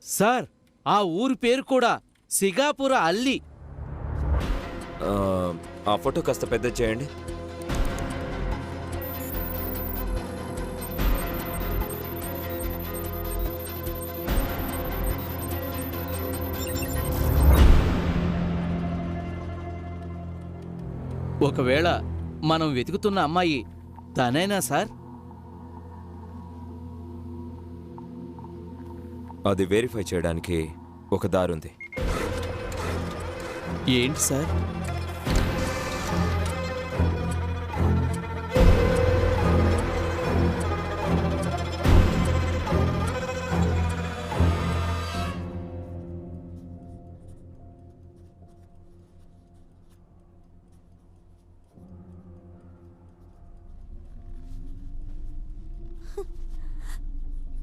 సార్ ఆ ఊరి పేరు కూడా సిగాపుర అల్లి. ఆ ఫోటో కాస్త పెద్ద చేయండి. ఒకవేళ మనం వెతుకుతున్న అమ్మాయి తనేనా సార్? అది వెరిఫై చేయడానికి ఒక దారుంది. ఏంటి sir?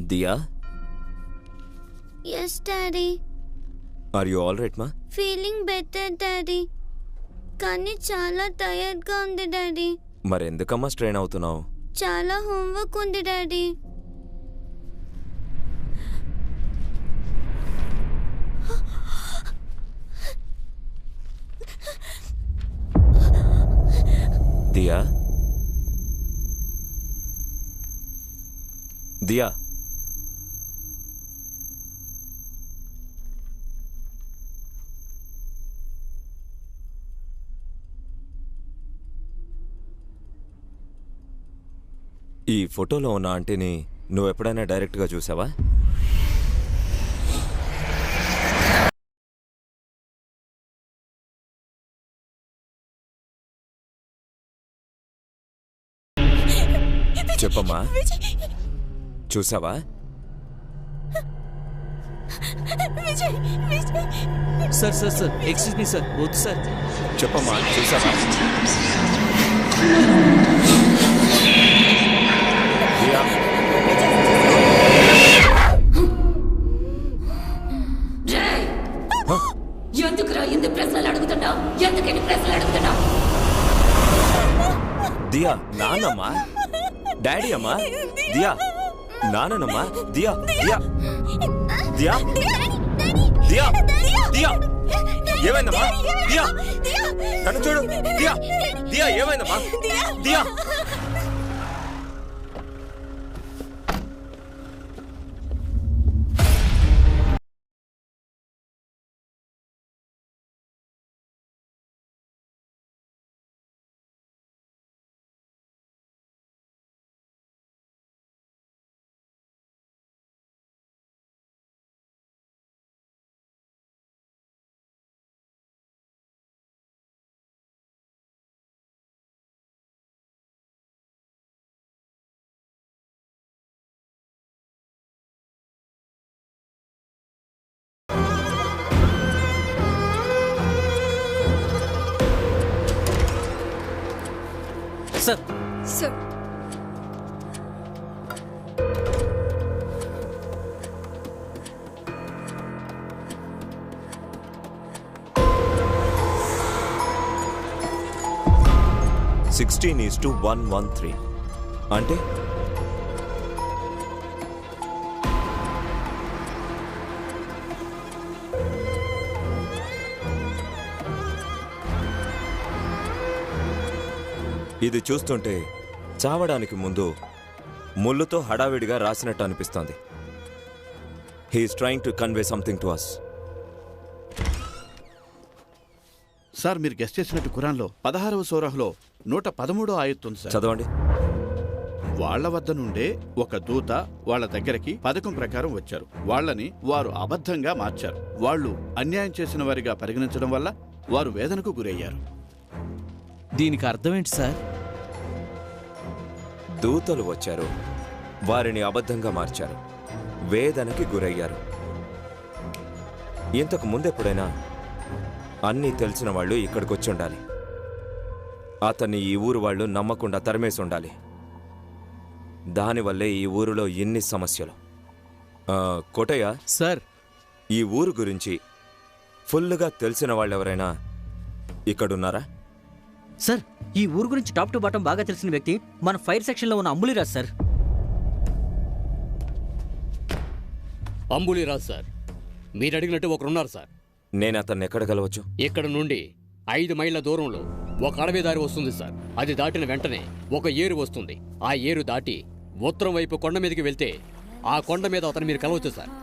Diya, yes daddy. Are you all right మా? ఫీలింగ్ బెటర్ డాడీ, కానీ చాలా టైర్డ్గా ఉంది డాడీ. మరెందుకమ్మా స్ట్రెయిన్ అవుతున్నావు? చాలా హోంవర్క్ ఉంది డాడీ. దియా, దియా, ఈ ఫోటోలో ఉన్న ఆంటీని నువ్వెప్పుడైనా డైరెక్ట్గా చూసావా? చెప్పమ్మా, చూసావా? సార్ సార్ సార్ ఎక్స్క్యూజ్ మీ సార్, వద్దు సార్. చెప్పమ్మా, చూసావా? ఎందుకురా ఇంత ప్రశ్నలు అడుగుతున్నావు? ఎందుకని ప్రశ్నలు అడుగుతున్నావు? దియా, నాన్నమ్మా, డాడీ అమ్మా, దియా, నాన్నమ్మా, దియా, దియా, దియా, దియా, దియా, ఏమైందమ్మా? దియా, నన్ను చూడు. దియా, దియా, ఏమైందమ్మా? దియా. సార్ సార్ సిక్స్టీన్ 16:113 అంటే ఇది చూస్తుంటే చావడానికి ముందు ముళ్ళుతో హడావిడిగా రాసినట్టు అనిపిస్తోంది. He's trying to convey something to us. Sir, మీరు గెస్ట్ చేసినట్టు ఖురాన్లో 16వ సూరహలో 113వ ఆయత్తు ఉంది సార్. చదవండి. వాళ్ల వద్ద నుండే ఒక దూత వాళ్ళ దగ్గరికి పథకం ప్రకారం వచ్చారు. వాళ్ళని వారు అబద్ధంగా మార్చారు. వాళ్ళు అన్యాయం చేసిన వారిగా పరిగణించడం వల్ల వారు వేదనకు గురయ్యారు. దీనికి అర్థం ఏంటి సార్? దూతలు వచ్చారు, వారిని అబద్ధంగా మార్చారు, వేదనకి గురయ్యారు. ఇంతకు ముందెప్పుడైనా అన్నీ తెలిసిన వాళ్ళు ఇక్కడికొచ్చి ఉండాలి. అతన్ని ఈ ఊరు వాళ్ళు నమ్మకుండా తరిమేసి ఉండాలి. దానివల్లే ఈ ఊరిలో ఇన్ని సమస్యలు. కోటయ్య సార్, ఈ ఊరు గురించి ఫుల్లుగా తెలిసిన వాళ్ళెవరైనా ఇక్కడున్నారా? సార్, ఈ ఊరు గురించి టాప్ టు బాటం బాగా తెలిసిన వ్యక్తి మన ఫైర్ సెక్షన్లో ఉన్న అంబులిరాజ్ సార్. అంబులిరాజ్ సార్, మీరు అడిగినట్టు ఒకరున్నారు సార్. నేను అతన్ని ఎక్కడ కలవచ్చు? ఇక్కడ నుండి 5 మైళ్ళ దూరంలో ఒక అడవి దారి వస్తుంది సార్. అది దాటిన వెంటనే ఒక ఏరు వస్తుంది. ఆ ఏరు దాటి ఉత్తరం వైపు కొండ మీదకి వెళ్తే ఆ కొండ మీద అతను మీరు కలవచ్చు సార్.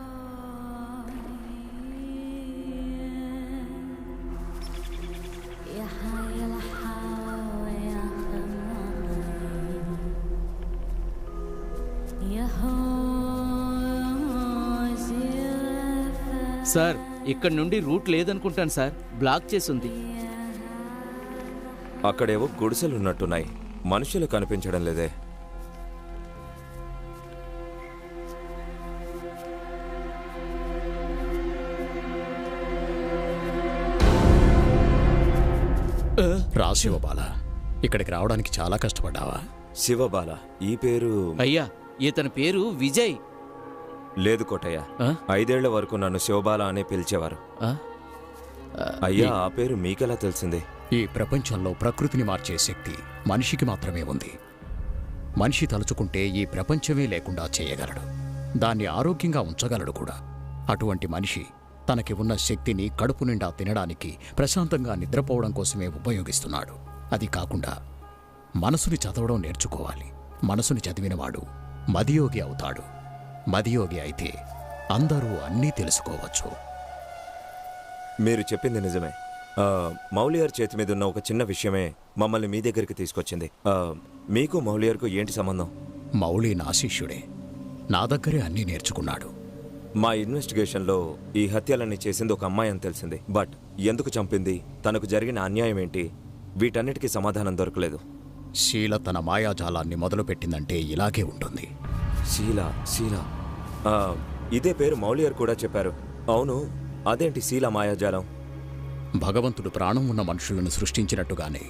సార్, ఇక్కడ నుండి రూట్ లేదనుకుంటాను సార్, బ్లాక్ చేసింది. అక్కడేవో గుడిసెలున్నట్టున్నాయి, మనుషులు కనిపించడం లేదే. రా శివబాల, ఇక్కడికి రావడానికి చాలా కష్టపడ్డావా? శివబాల, ఈ పేరు? అయ్యా, ఇతని పేరు విజయ్. లేదు కోటయ్య, 5 ఏళ్ల వరకు నన్ను శివబాల అనే పిలిచేవారు. అయ్యా, ఆ పేరు మీకెలా తెలిసింది? ఈ ప్రపంచంలో ప్రకృతిని మార్చే శక్తి మనిషికి మాత్రమే ఉంది. మనిషి తలుచుకుంటే ఈ ప్రపంచమే లేకుండా చేయగలడు, దాన్ని ఆరోగ్యంగా ఉంచగలడు కూడా. అటువంటి మనిషి తనకి ఉన్న శక్తిని కడుపు నిండా తినడానికి, ప్రశాంతంగా నిద్రపోవడం కోసమే ఉపయోగిస్తున్నాడు. అది కాకుండా మనసుని చదవడం నేర్చుకోవాలి. మనసుని చదివినవాడు మదియోగి అవుతాడు. మదియోగి అయితే అందరూ అన్నీ తెలుసుకోవచ్చు. మీరు చెప్పింది నిజమే. మౌలియర్ చేతి మీద ఉన్న ఒక చిన్న విషయమే మమ్మల్ని మీ దగ్గరికి తీసుకొచ్చింది. మీకు మౌలియర్కు ఏంటి సంబంధం? మౌలి నా శిష్యుడే, నా దగ్గరే అన్నీ నేర్చుకున్నాడు. మా ఇన్వెస్టిగేషన్లో ఈ హత్యలన్నీ చేసింది ఒక అమ్మాయి అని తెలిసింది. బట్ ఎందుకు చంపింది, తనకు జరిగిన అన్యాయం ఏంటి, వీటన్నిటికీ సమాధానం దొరకలేదు. శీల తన మాయాజాలాన్ని మొదలుపెట్టిందంటే ఇలాగే ఉంటుంది. శీల ఇదే పేరు మౌలియర్ కూడా చెప్పారు. అవును, అదేంటి శీల మాయాజాలం? భగవంతుడు ప్రాణం ఉన్న మనుషులను సృష్టించినట్టుగానే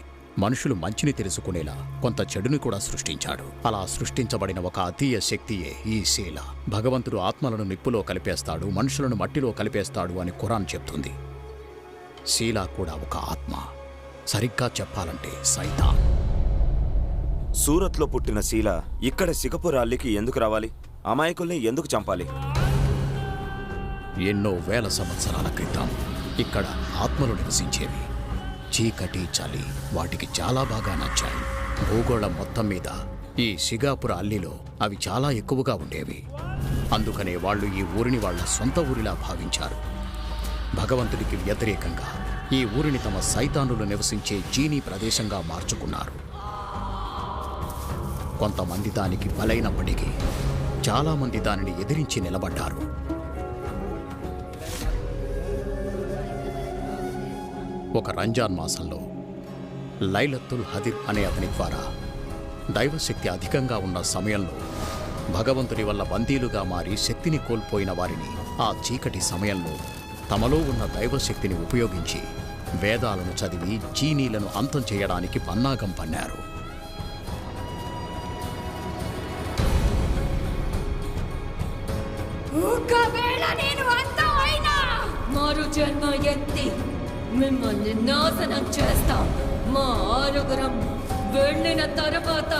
మనుషులు మంచిని తెలుసుకునేలా కొంత చెడుని కూడా సృష్టించాడు. అలా సృష్టించబడిన ఒక అతీయ శక్తియే ఈ శీల. భగవంతుడు ఆత్మలను నిప్పులో కలిపేస్తాడు, మనుషులను మట్టిలో కలిపేస్తాడు అని ఖురాన్ చెప్తుంది. శీల కూడా ఒక ఆత్మ, సరిగ్గా చెప్పాలంటే సైతాన్. సూరత్లో పుట్టిన శీల ఇక్కడ సిగపూర్ అల్లికి ఎందుకు రావాలి? అమాయకుల్ని ఎందుకు చంపాలి? ఎన్నో వేల సంవత్సరాల క్రితం ఇక్కడ ఆత్మలు నివసించేవి. చీకటి, చలి వాటికి చాలా బాగా నచ్చాయి. భూగోళం మొత్తం మీద ఈ సిగాపుర అల్లిలో అవి చాలా ఎక్కువగా ఉండేవి. అందుకనే వాళ్ళు ఈ ఊరిని వాళ్ళ సొంత ఊరిలా భావించారు. భగవంతుడికి వ్యతిరేకంగా ఈ ఊరిని తమ సైతానులు నివసించే జీనీ ప్రదేశంగా మార్చుకున్నారు. కొంతమంది దానికి బలైనప్పటికీ చాలామంది దానిని ఎదిరించి నిలబడ్డారు. ఒక రంజాన్ మాసంలో లైలత్తుల్ హదిర్ అనే అతని ద్వారా దైవశక్తి అధికంగా ఉన్న సమయంలో భగవంతుని వల్ల బందీలుగా మారి శక్తిని కోల్పోయిన వారిని ఆ చీకటి సమయంలో తమలో ఉన్న దైవశక్తిని ఉపయోగించి వేదాలను చదివి జీనీలను అంతం చేయడానికి పన్నాగం పన్నారు. ఒకవేళ నేను అంతం అయినా మరు జన్మ ఎత్తి మిమ్మల్ని నాశనం చేస్తాం. మా 6గురం వెళ్ళిన తర్వాత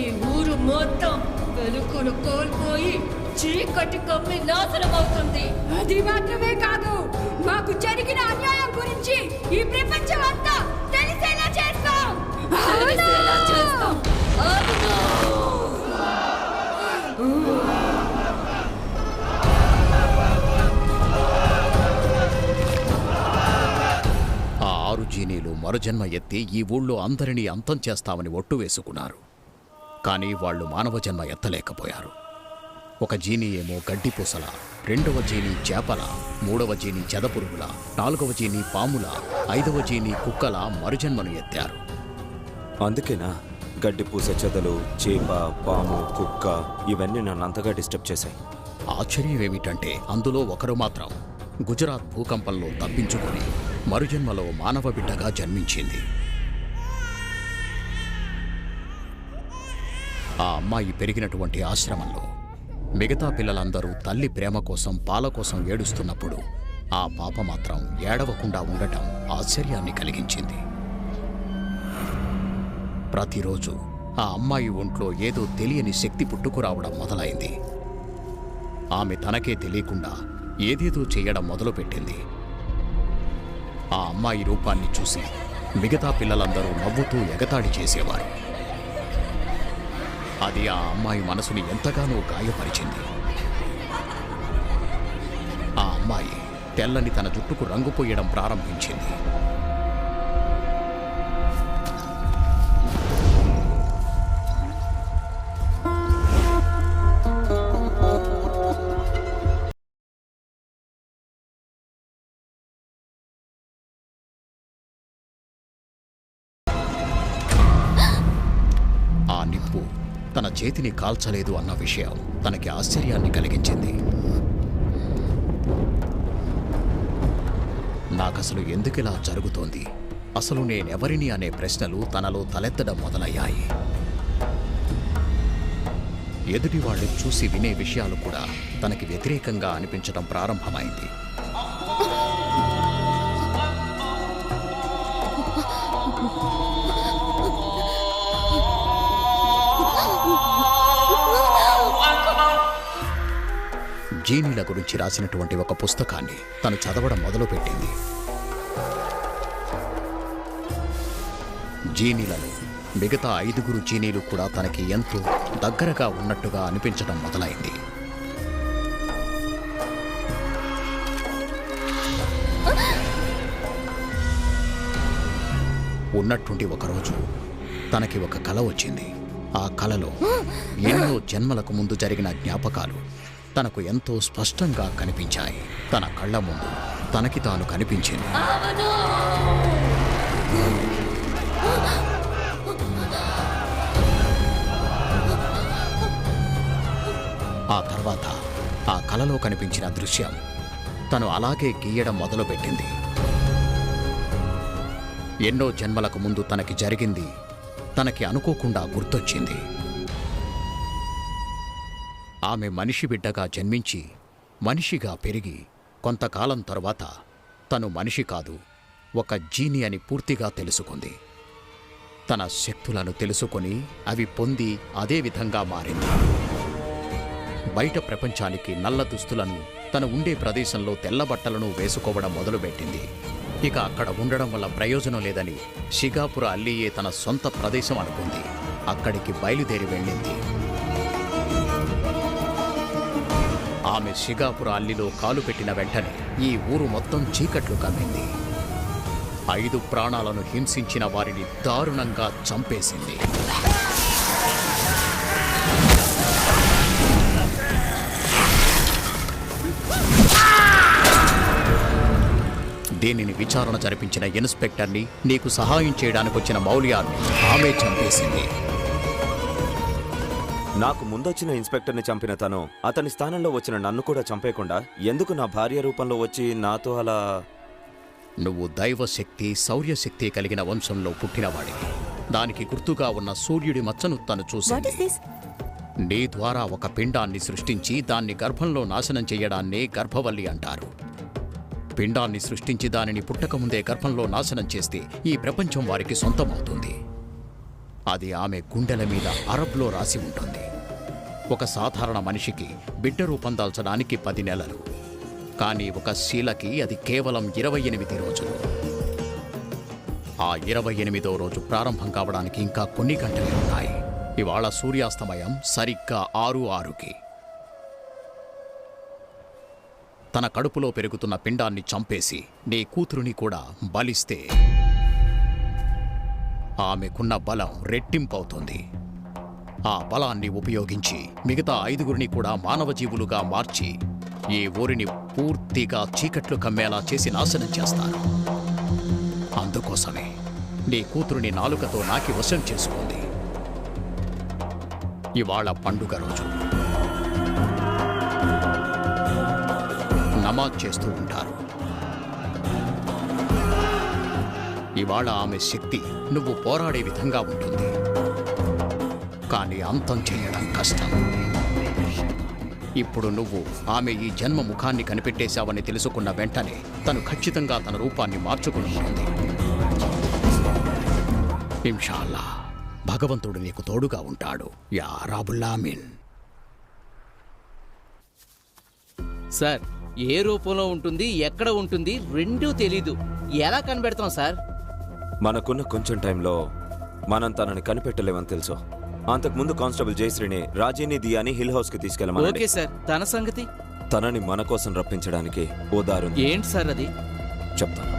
ఈ ఊరు మొత్తం వెలుగును కోల్పోయి చీకటి కమ్మి నాశనం అవుతుంది. అది మాత్రమే కాదు, మాకు జరిగిన అన్యాయం గురించి ఈ ప్రపంచం అంతా తెలిసేలా చేస్తాం. ఆ 6 జీనీలు మరుజన్మ ఎత్తి ఈ ఊళ్ళో అందరినీ అంతం చేస్తామని ఒట్టు వేసుకున్నారు. కానీ వాళ్ళు మానవ జన్మ ఎత్తలేకపోయారు. ఒక జీనీ ఏమో గడ్డిపూసల, 2వ జీనీ చేపల, 3వ జీనీ చెదపురుగుల, 4వ జీనీ పాముల, 5వ జీనీ కుక్కల మరుజన్మను ఎత్తారు. అందుకేనా గడ్డిపూస, చెదలు, చేప, పాము, కుక్క ఇవన్నీ నన్ను అంతగా డిస్టర్బ్ చేశాయి. ఆశ్చర్యం ఏమిటంటే అందులో ఒకరు మాత్రం గుజరాత్ భూకంపంలో తప్పించుకొని మరుజన్మలో మానవ బిడ్డగా జన్మించింది. ఆ అమ్మాయి పెరిగినటువంటి ఆశ్రమంలో మిగతా పిల్లలందరూ తల్లి ప్రేమ కోసం, పాల కోసం ఏడుస్తున్నప్పుడు ఆ పాప మాత్రం ఏడవకుండా ఉండటం ఆశ్చర్యాన్ని కలిగించింది. ప్రతిరోజు ఆ అమ్మాయి ఒంట్లో ఏదో తెలియని శక్తి పుట్టుకురావడం మొదలైంది. ఆమె తనకే తెలియకుండా ఏదేదో చేయడం మొదలుపెట్టింది. ఆ అమ్మాయి రూపాన్ని చూసి మిగతా పిల్లలందరూ నవ్వుతూ ఎగతాళి చేసేవారు. అది ఆ అమ్మాయి మనసుని ఎంతగానో గాయపరిచింది. ఆ అమ్మాయి తెల్లని తన జుట్టుకు రంగు పోయడం ప్రారంభించింది. ఆ నిప్పు తన చేతిని కాల్చలేదు అన్న విషయం తనకి ఆశ్చర్యాన్ని కలిగించింది. నాకసలు ఎందుకిలా జరుగుతోంది, అసలు నేనెవరిని అనే ప్రశ్నలు తనలో తలెత్తడం మొదలయ్యాయి. ఎదుటి వాళ్ళు చూసి వినే విషయాలు కూడా తనకి వ్యతిరేకంగా అనిపించడం ప్రారంభమైంది. జీనీల గురించి రాసినటువంటి ఒక పుస్తకాన్ని తను చదవడం మొదలుపెట్టింది. జీనీలలో మిగతా 5 జీనీలు కూడా తనకి ఎంతో దగ్గరగా ఉన్నట్టుగా అనిపించడం మొదలైంది. ఉన్నట్టుండి ఒకరోజు తనకి ఒక కల వచ్చింది. ఆ కలలో ఎన్నో జన్మలకు ముందు జరిగిన జ్ఞాపకాలు తనకు ఎంతో స్పష్టంగా కనిపించాయి. తన కళ్ళ ముందు తనకి తాను కనిపించింది. ఆ తర్వాత ఆ కలలో కనిపించిన దృశ్యం తను అలాగే గీయడం మొదలుపెట్టింది. ఎన్నో జన్మలకు ముందు తనకి జరిగింది తనకి అనుకోకుండా గుర్తొచ్చింది. ఆమె మనిషి బిడ్డగా జన్మించి మనిషిగా పెరిగి కొంతకాలం తరువాత తను మనిషి కాదు, ఒక జీని అని పూర్తిగా తెలుసుకుంది. తన శక్తులను తెలుసుకొని అవి పొంది అదే విధంగా మారింది. బయట ప్రపంచానికి నల్ల దుస్తులను, తను ఉండే ప్రదేశంలో తెల్ల బట్టలను వేసుకోవడం మొదలుపెట్టింది. ఇక అక్కడ ఉండడం వల్ల ప్రయోజనం లేదని షిగాపుర అల్లీయే తన సొంత ప్రదేశం అనుకుంది. అక్కడికి బయలుదేరి వెళ్ళింది. ఆమె షిగాపుర అల్లిలో కాలు పెట్టిన వెంటనే ఈ ఊరు మొత్తం చీకట్లు కమ్మింది. 5 ప్రాణాలను హింసించిన వారిని దారుణంగా చంపేసింది. దీనిని విచారణ జరిపించిన ఇన్స్పెక్టర్ని, నీకు సహాయం చేయడానికి వచ్చిన మౌలియార్ని ఆమె చంపేసింది. నాకు ముందొచ్చిన ఇన్స్పెక్టర్ని చంపిన తను అతని స్థానంలో వచ్చిన నన్ను కూడా చంపేయకుండా ఎందుకు నా భార్య రూపంలో వచ్చి నాతో అలా... నువ్వు దైవశక్తి, శౌర్యశక్తి కలిగిన వంశంలో పుట్టినవాడివి. దానికి గుర్తుగా ఉన్న సూర్యుడి మచ్చను తను చూసింది. నీ ద్వారా ఒక పిండాన్ని సృష్టించి దాన్ని గర్భంలో నాశనం చెయ్యడాన్నే గర్భవల్లి అంటారు. పిండాన్ని సృష్టించి దానిని పుట్టకముందే గర్భంలో నాశనం చేస్తే ఈ ప్రపంచం వారికి సొంతమవుతుంది. అది ఆమె గుండెల మీద అరబ్లో రాసి ఉంటుంది. ఒక సాధారణ మనిషికి బిడ్డ రూపం దాల్చడానికి 10 నెలలు, కానీ ఒక శీలకి అది కేవలం 28 రోజులు. ఆ 28వ రోజు ప్రారంభం కావడానికి ఇంకా కొన్ని గంటలే ఉన్నాయి. ఇవాళ సూర్యాస్తమయం సరిగ్గా 6:06కి. తన కడుపులో పెరుగుతున్న పిండాన్ని చంపేసి నీ కూతురుని కూడా బలిస్తే ఆమెకున్న బలం రెట్టింపవుతుంది. ఆ బలాన్ని ఉపయోగించి మిగతా 5 కూడా మానవ జీవులుగా మార్చి ఈ ఊరిని పూర్తిగా చీకట్లు కమ్మేలా చేసి నాశనం చేస్తారు. అందుకోసమే నీ కూతురుని నాలుకతో నాకి వశం చేసుకుంది. ఇవాళ పండుగ రోజు నమాజ్ చేస్తూ ఉంటారు. ఇవాళ ఆమె శక్తి నువ్వు పోరాడే విధంగా ఉంటుంది, కానీ అంతం చేయడం కష్టం. ఇప్పుడు నువ్వు ఆమె ఈ జన్మ ముఖాన్ని కనిపెట్టేశావని తెలుసుకున్న వెంటనే తను ఖచ్చితంగా తన రూపాన్ని మార్చుకుని ఉంటుంది. ఇన్షాల్లా భగవంతుడు నీకు తోడుగా ఉంటాడు. యా రాబుల్లామీన్. సార్, ఏ రూపంలో ఉంటుంది, ఎక్కడ ఉంటుంది, రెండూ తెలీదు. ఎలా కనిపెడతాం సార్? మనకున్న కొంచెం టైంలో మనం తనని కనిపెట్టలేమని తెలుసు. అంతకుముందు కానిస్టేబుల్ జయశ్రీని, రాజీని, దియాని హిల్ హౌస్ కి తీసుకెళ్ళమని. Okay sir. తన సంగతి? తనని మన కోసం రప్పించడానికి ఓ దారి ఉంది. ఏంటి సార్ అది? చెప్తాను.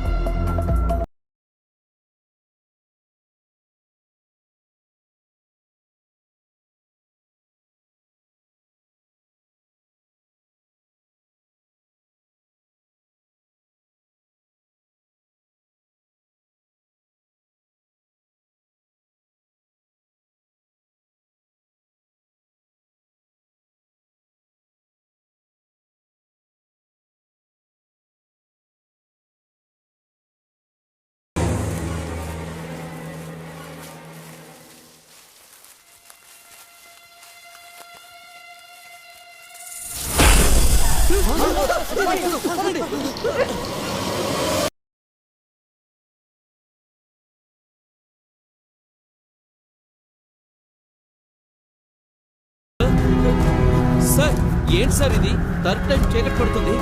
సార్ ఏంటి సార్ ఇది థర్డ్ టైం చీకటి పడుతుంది.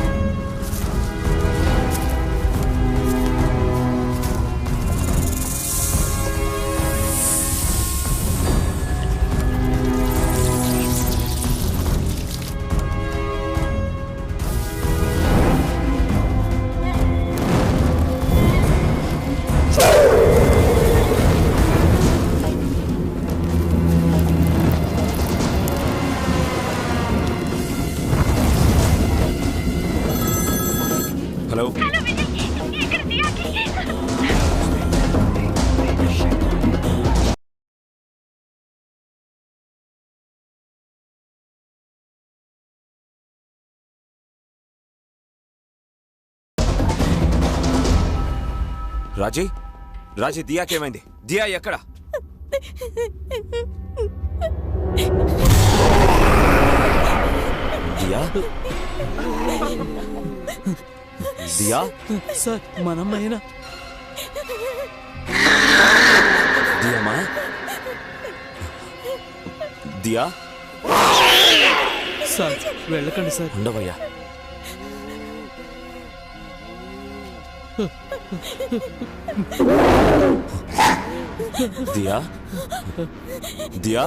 హలో రాజీ రాజీ దియాకేమైంది? దియా ఎక్కడ? దియా దియా సార్ మనమ్మైనా దియామా దియా సార్ వెళ్ళకండి సార్. ఉండవయ్యా. దియా దియా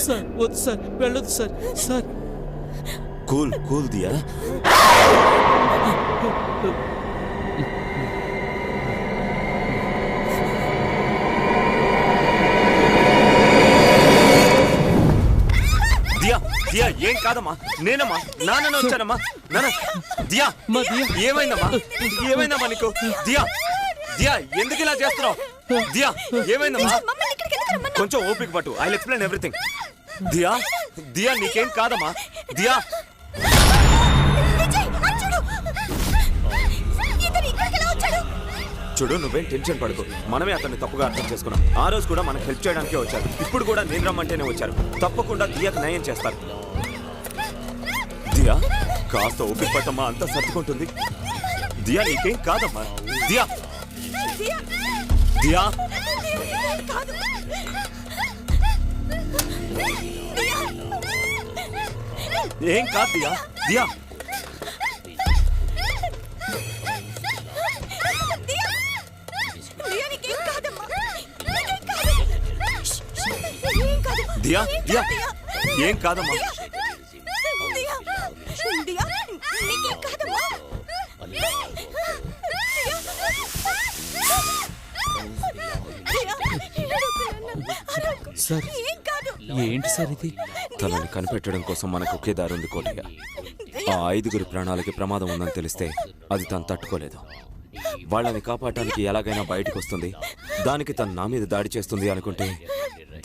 సార్ వద్దు సార్ వెళ్ళొద్దు సార్. సార్ కూల్ కూల్ దియా. దియా దియా ఏం కాదమ్మా, నేనమ్మా నాన్న వచ్చానమ్మా. నాన్న దియా ఏమైందమ్మా? ఏమైందమ్మా నీకు? దియా దియా ఎందుకు ఇలా చేస్తున్నావు? దియా ఏమైందమ్మా? కొంచెం ఓపిక పట్టు, ఐ విల్ ఎక్స్ప్లెయిన్ ఎవ్రీథింగ్. దియా దియా నీకేం కాదమ్మా. దియా చూడు, నువ్వేం టెన్షన్ పడకు. మనమే అతన్ని తప్పుగా అర్థం చేసుకున్నాం. ఆ రోజు కూడా మనకు హెల్ప్ చేయడానికే వచ్చారు. ఇప్పుడు కూడా నేను రమ్మంటేనే వచ్చారు. తప్పకుండా దియాకు న్యాయం చేస్తారు. దియా కాస్త ఓపిక పట్టమ్మా, అంతా సర్దుకుంటుంది. దియా నీకేం కాదమ్మా. దియా దియా ఏం కాదు దియా. దియా దియా దియా ఏం కాదమ్మా. సార్ ఏంటి సార్ ఇది? తనని కనిపెట్టడం కోసం మనకు ఒకే దారి ఉంది కోటయ్య. ఆ 5 ప్రాణాలకి ప్రమాదం ఉందని తెలిస్తే అది తను తట్టుకోలేదు. వాళ్ళని కాపాడటానికి ఎలాగైనా బయటకు వస్తుంది. దానికి తను నా మీద దాడి చేస్తుంది అనుకుంటే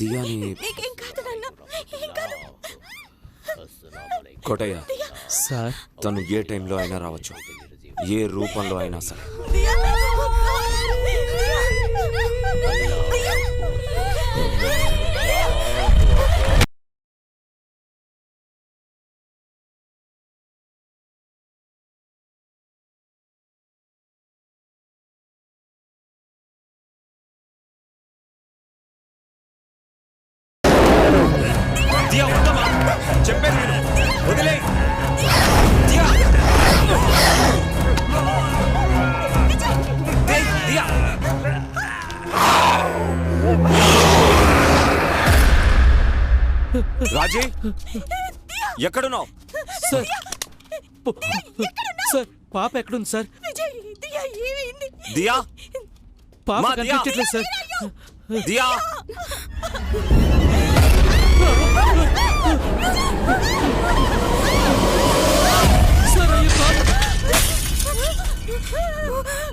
దియాని కోటయ్య సార్ తను ఏ టైంలో అయినా రావచ్చు, ఏ రూపంలో అయినా సరే. దియా ఉండమా, చెప్పేది విను, వదిలే. దియా దియా రాజీ ఎక్కడున్నావు? సార్ సార్ పాప ఎక్కడుంది సార్? దియా పాప కనిపించట్లేదు సార్. దియా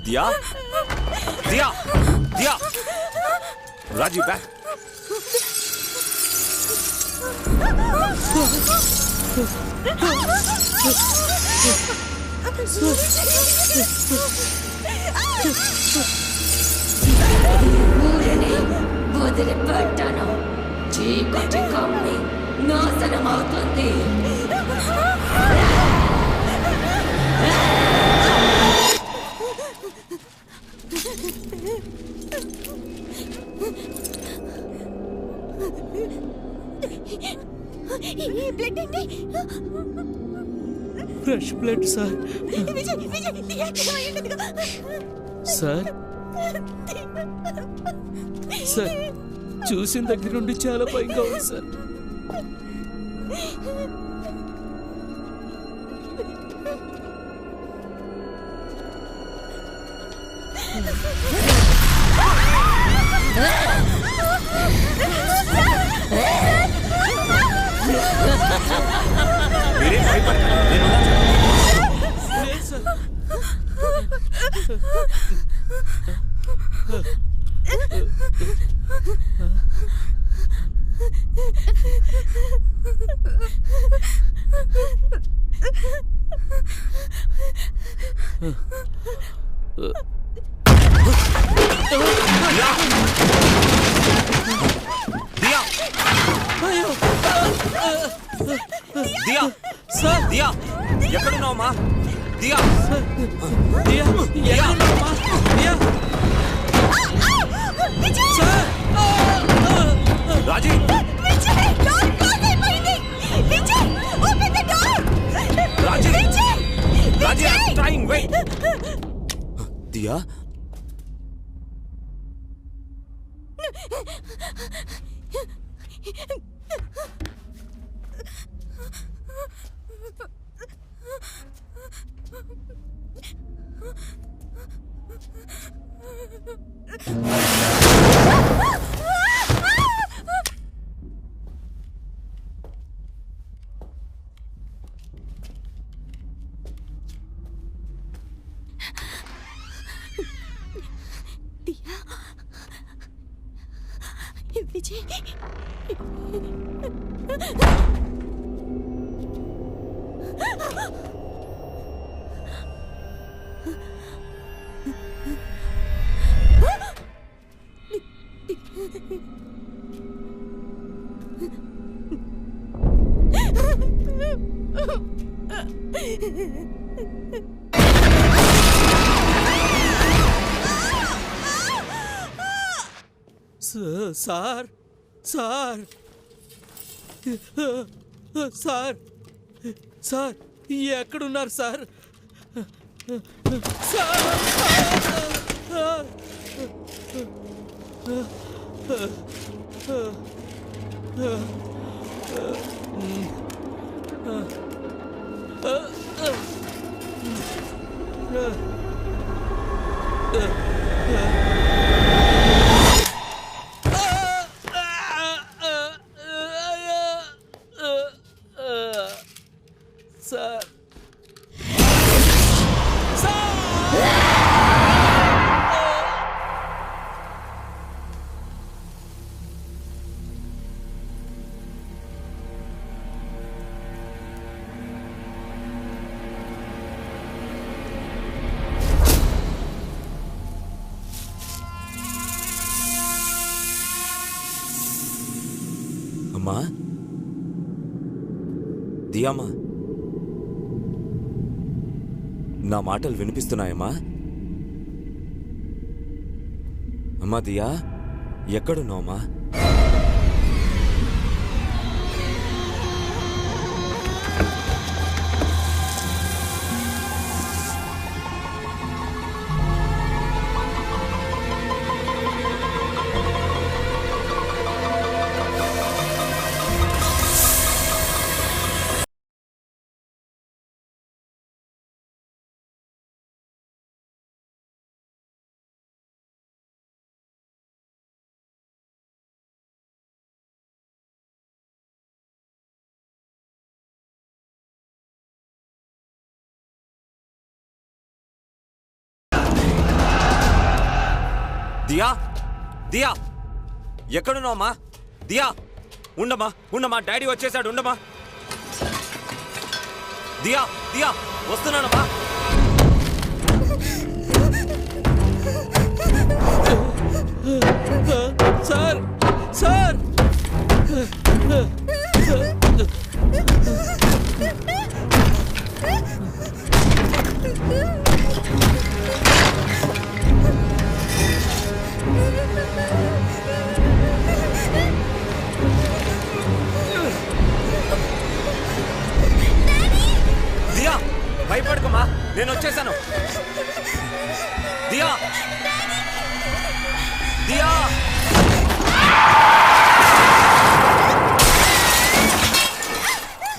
దియా దియా దియా రాజీ బ్యాక్. ఊరిని వదిలిపెట్టను. చీకటి కమ్మి నాశనమవుతుంది. ఈ బ్లడ్ ఏంటి? Fresh blood sir. Vijay Vijay దియాకి అయ్యింది. సార్ సార్ చూసిన దగ్గర నుండి చాలా భయంగా ఉంది సార్. దియా సార్, దియా ఎక్కడున్నావమ్మా? దియా దియా ఎక్కడున్నావమ్మా? Diya sir. Raji Raji Raji I'm trying wait. Diya Vijay sir sir sir sir ఎక్కడున్నారు సార్? సార్ అమ్మా, దియామ్మా, నా మాటలు వినిపిస్తున్నాయమ్మా? అమ్మా దియా, ఎక్కడున్నావమ్మా? దియా, దియా ఎక్కడున్నావమ్మా? దియా ఉండమ్మా, ఉండమ్మా, డాడీ వచ్చేసాడు, ఉండమ్మా. దియా, దియా వస్తున్నానమ్మా. సార్ సార్ నేను వచ్చేసాను. దియా దియా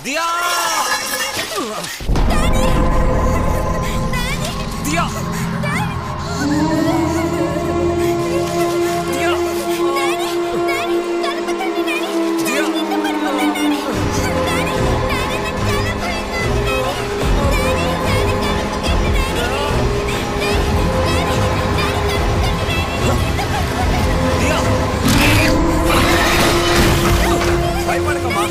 దియా దియా భయపడకమ్మా.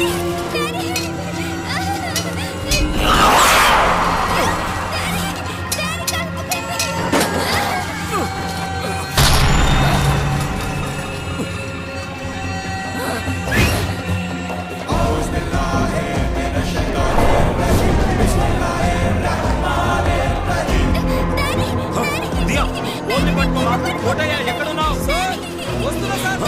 దియా ఓన్లీ పట్టుకోమా. కోటయ్య ఎక్కడున్నావు? సార్ వస్తున్నా సార్.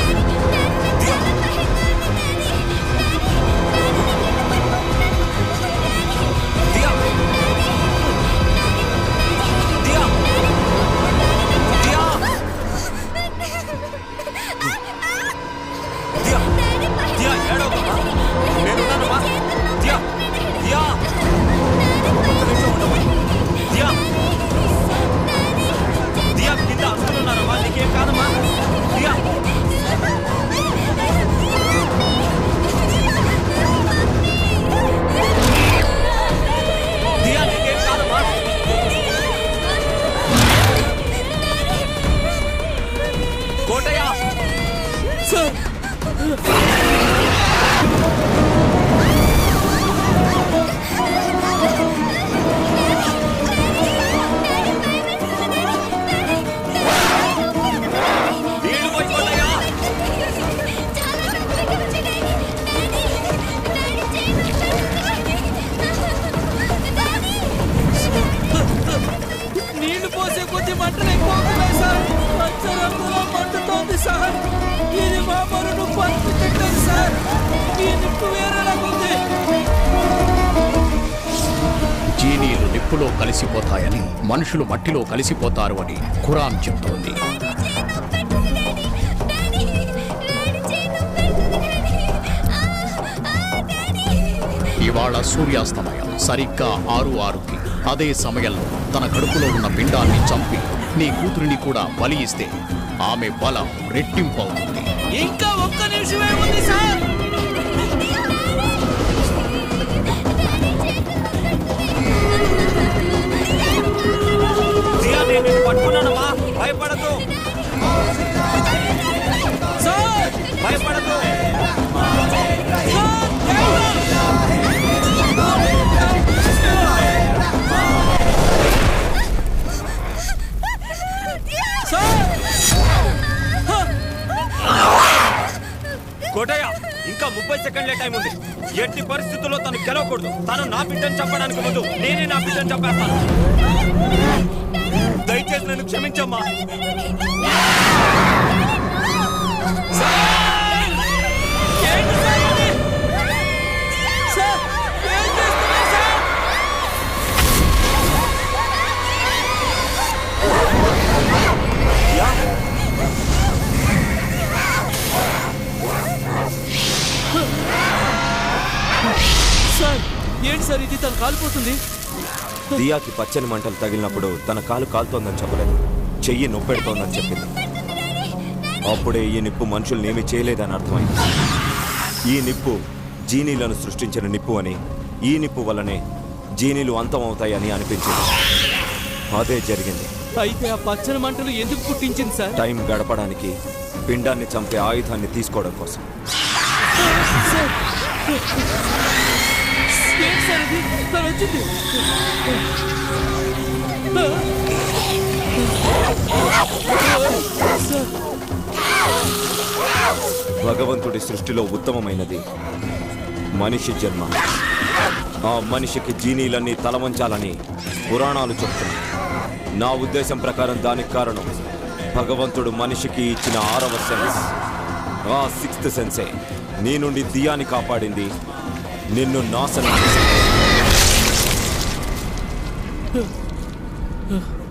దియా కింద అస్తులున్నారమ్మా. నీకేం కాదమ్మా. దియా దియా నీకేం కాదమ్మా. కోటయ్య సార్ నీళ్లు పోసే కొద్ది మంటలు ఎక్కువ అవుతున్నాయి సార్. పచ్చరంగులో మండుతోంది సార్. ఇది మా పనులు పంపు పెట్టదు సార్. ఈ నిప్పు వేరేలాగుంది. జీనీలు నిప్పులో కలిసిపోతాయని, మనుషులు మట్టిలో కలిసిపోతారు అని ఖురాన్ చెప్తోంది. ఇవాళ సూర్యాస్తమయం సరిగ్గా 6:06కి అదే సమయంలో తన కడుపులో ఉన్న పిండాన్ని చంపి నీ కూతురిని కూడా బలి ఇస్తే ఆమె బలం రెట్టింపవుతుంది. ఇంకా ఒక్క నిమిషమే ఉంది సార్. నేను పట్టుకున్నానమ్మా. భయపడదు సార్, భయపడదు. కోటయ్య ఇంకా 30 సెకండ్లే టైం ఉంది. ఎట్టి పరిస్థితుల్లో తను గెలవకూడదు. తను నా బిడ్డను చెప్పడానికి ముందు నేనే నా బిడ్డను చంపేస్తాను. దయచేసి నన్ను క్షమించమ్మా. సార్ ఏంటి సార్ ఇది? తను కాలిపోతుంది. దియాకి పచ్చని మంటలు తగిలినప్పుడు తన కాలు కాలుతోందని చెప్పలేదు, చెయ్యి నొప్పెడుతోందని చెప్పింది. అప్పుడే ఈ నిప్పు మనుషుల్ని ఏమీ చేయలేదని అర్థమైంది. ఈ నిప్పు జీనీలను సృష్టించిన నిప్పు అని, ఈ నిప్పు వల్లనే జీనీలు అంతమవుతాయని అనిపించింది. అదే జరిగింది. అయితే ఆ పచ్చని మంటలు ఎందుకు పుట్టించింది సార్? టైం గడపడానికి, పిండాన్ని చంపే ఆయుధాన్ని తీసుకోవడం కోసం. భగవంతుడి సృష్టిలో ఉత్తమమైనది మనిషి జన్మ. ఆ మనిషికి జీనీలన్నీ తలవంచాలని పురాణాలు చెప్తున్నాయి. నా ఉద్దేశం ప్రకారం దానికి కారణం భగవంతుడు మనిషికి ఇచ్చిన 6వ సెన్స్. ఆ 6th సెన్సే నీ నుండి దియాని కాపాడింది, నిన్ను నాశనం చేసింది. ఆ.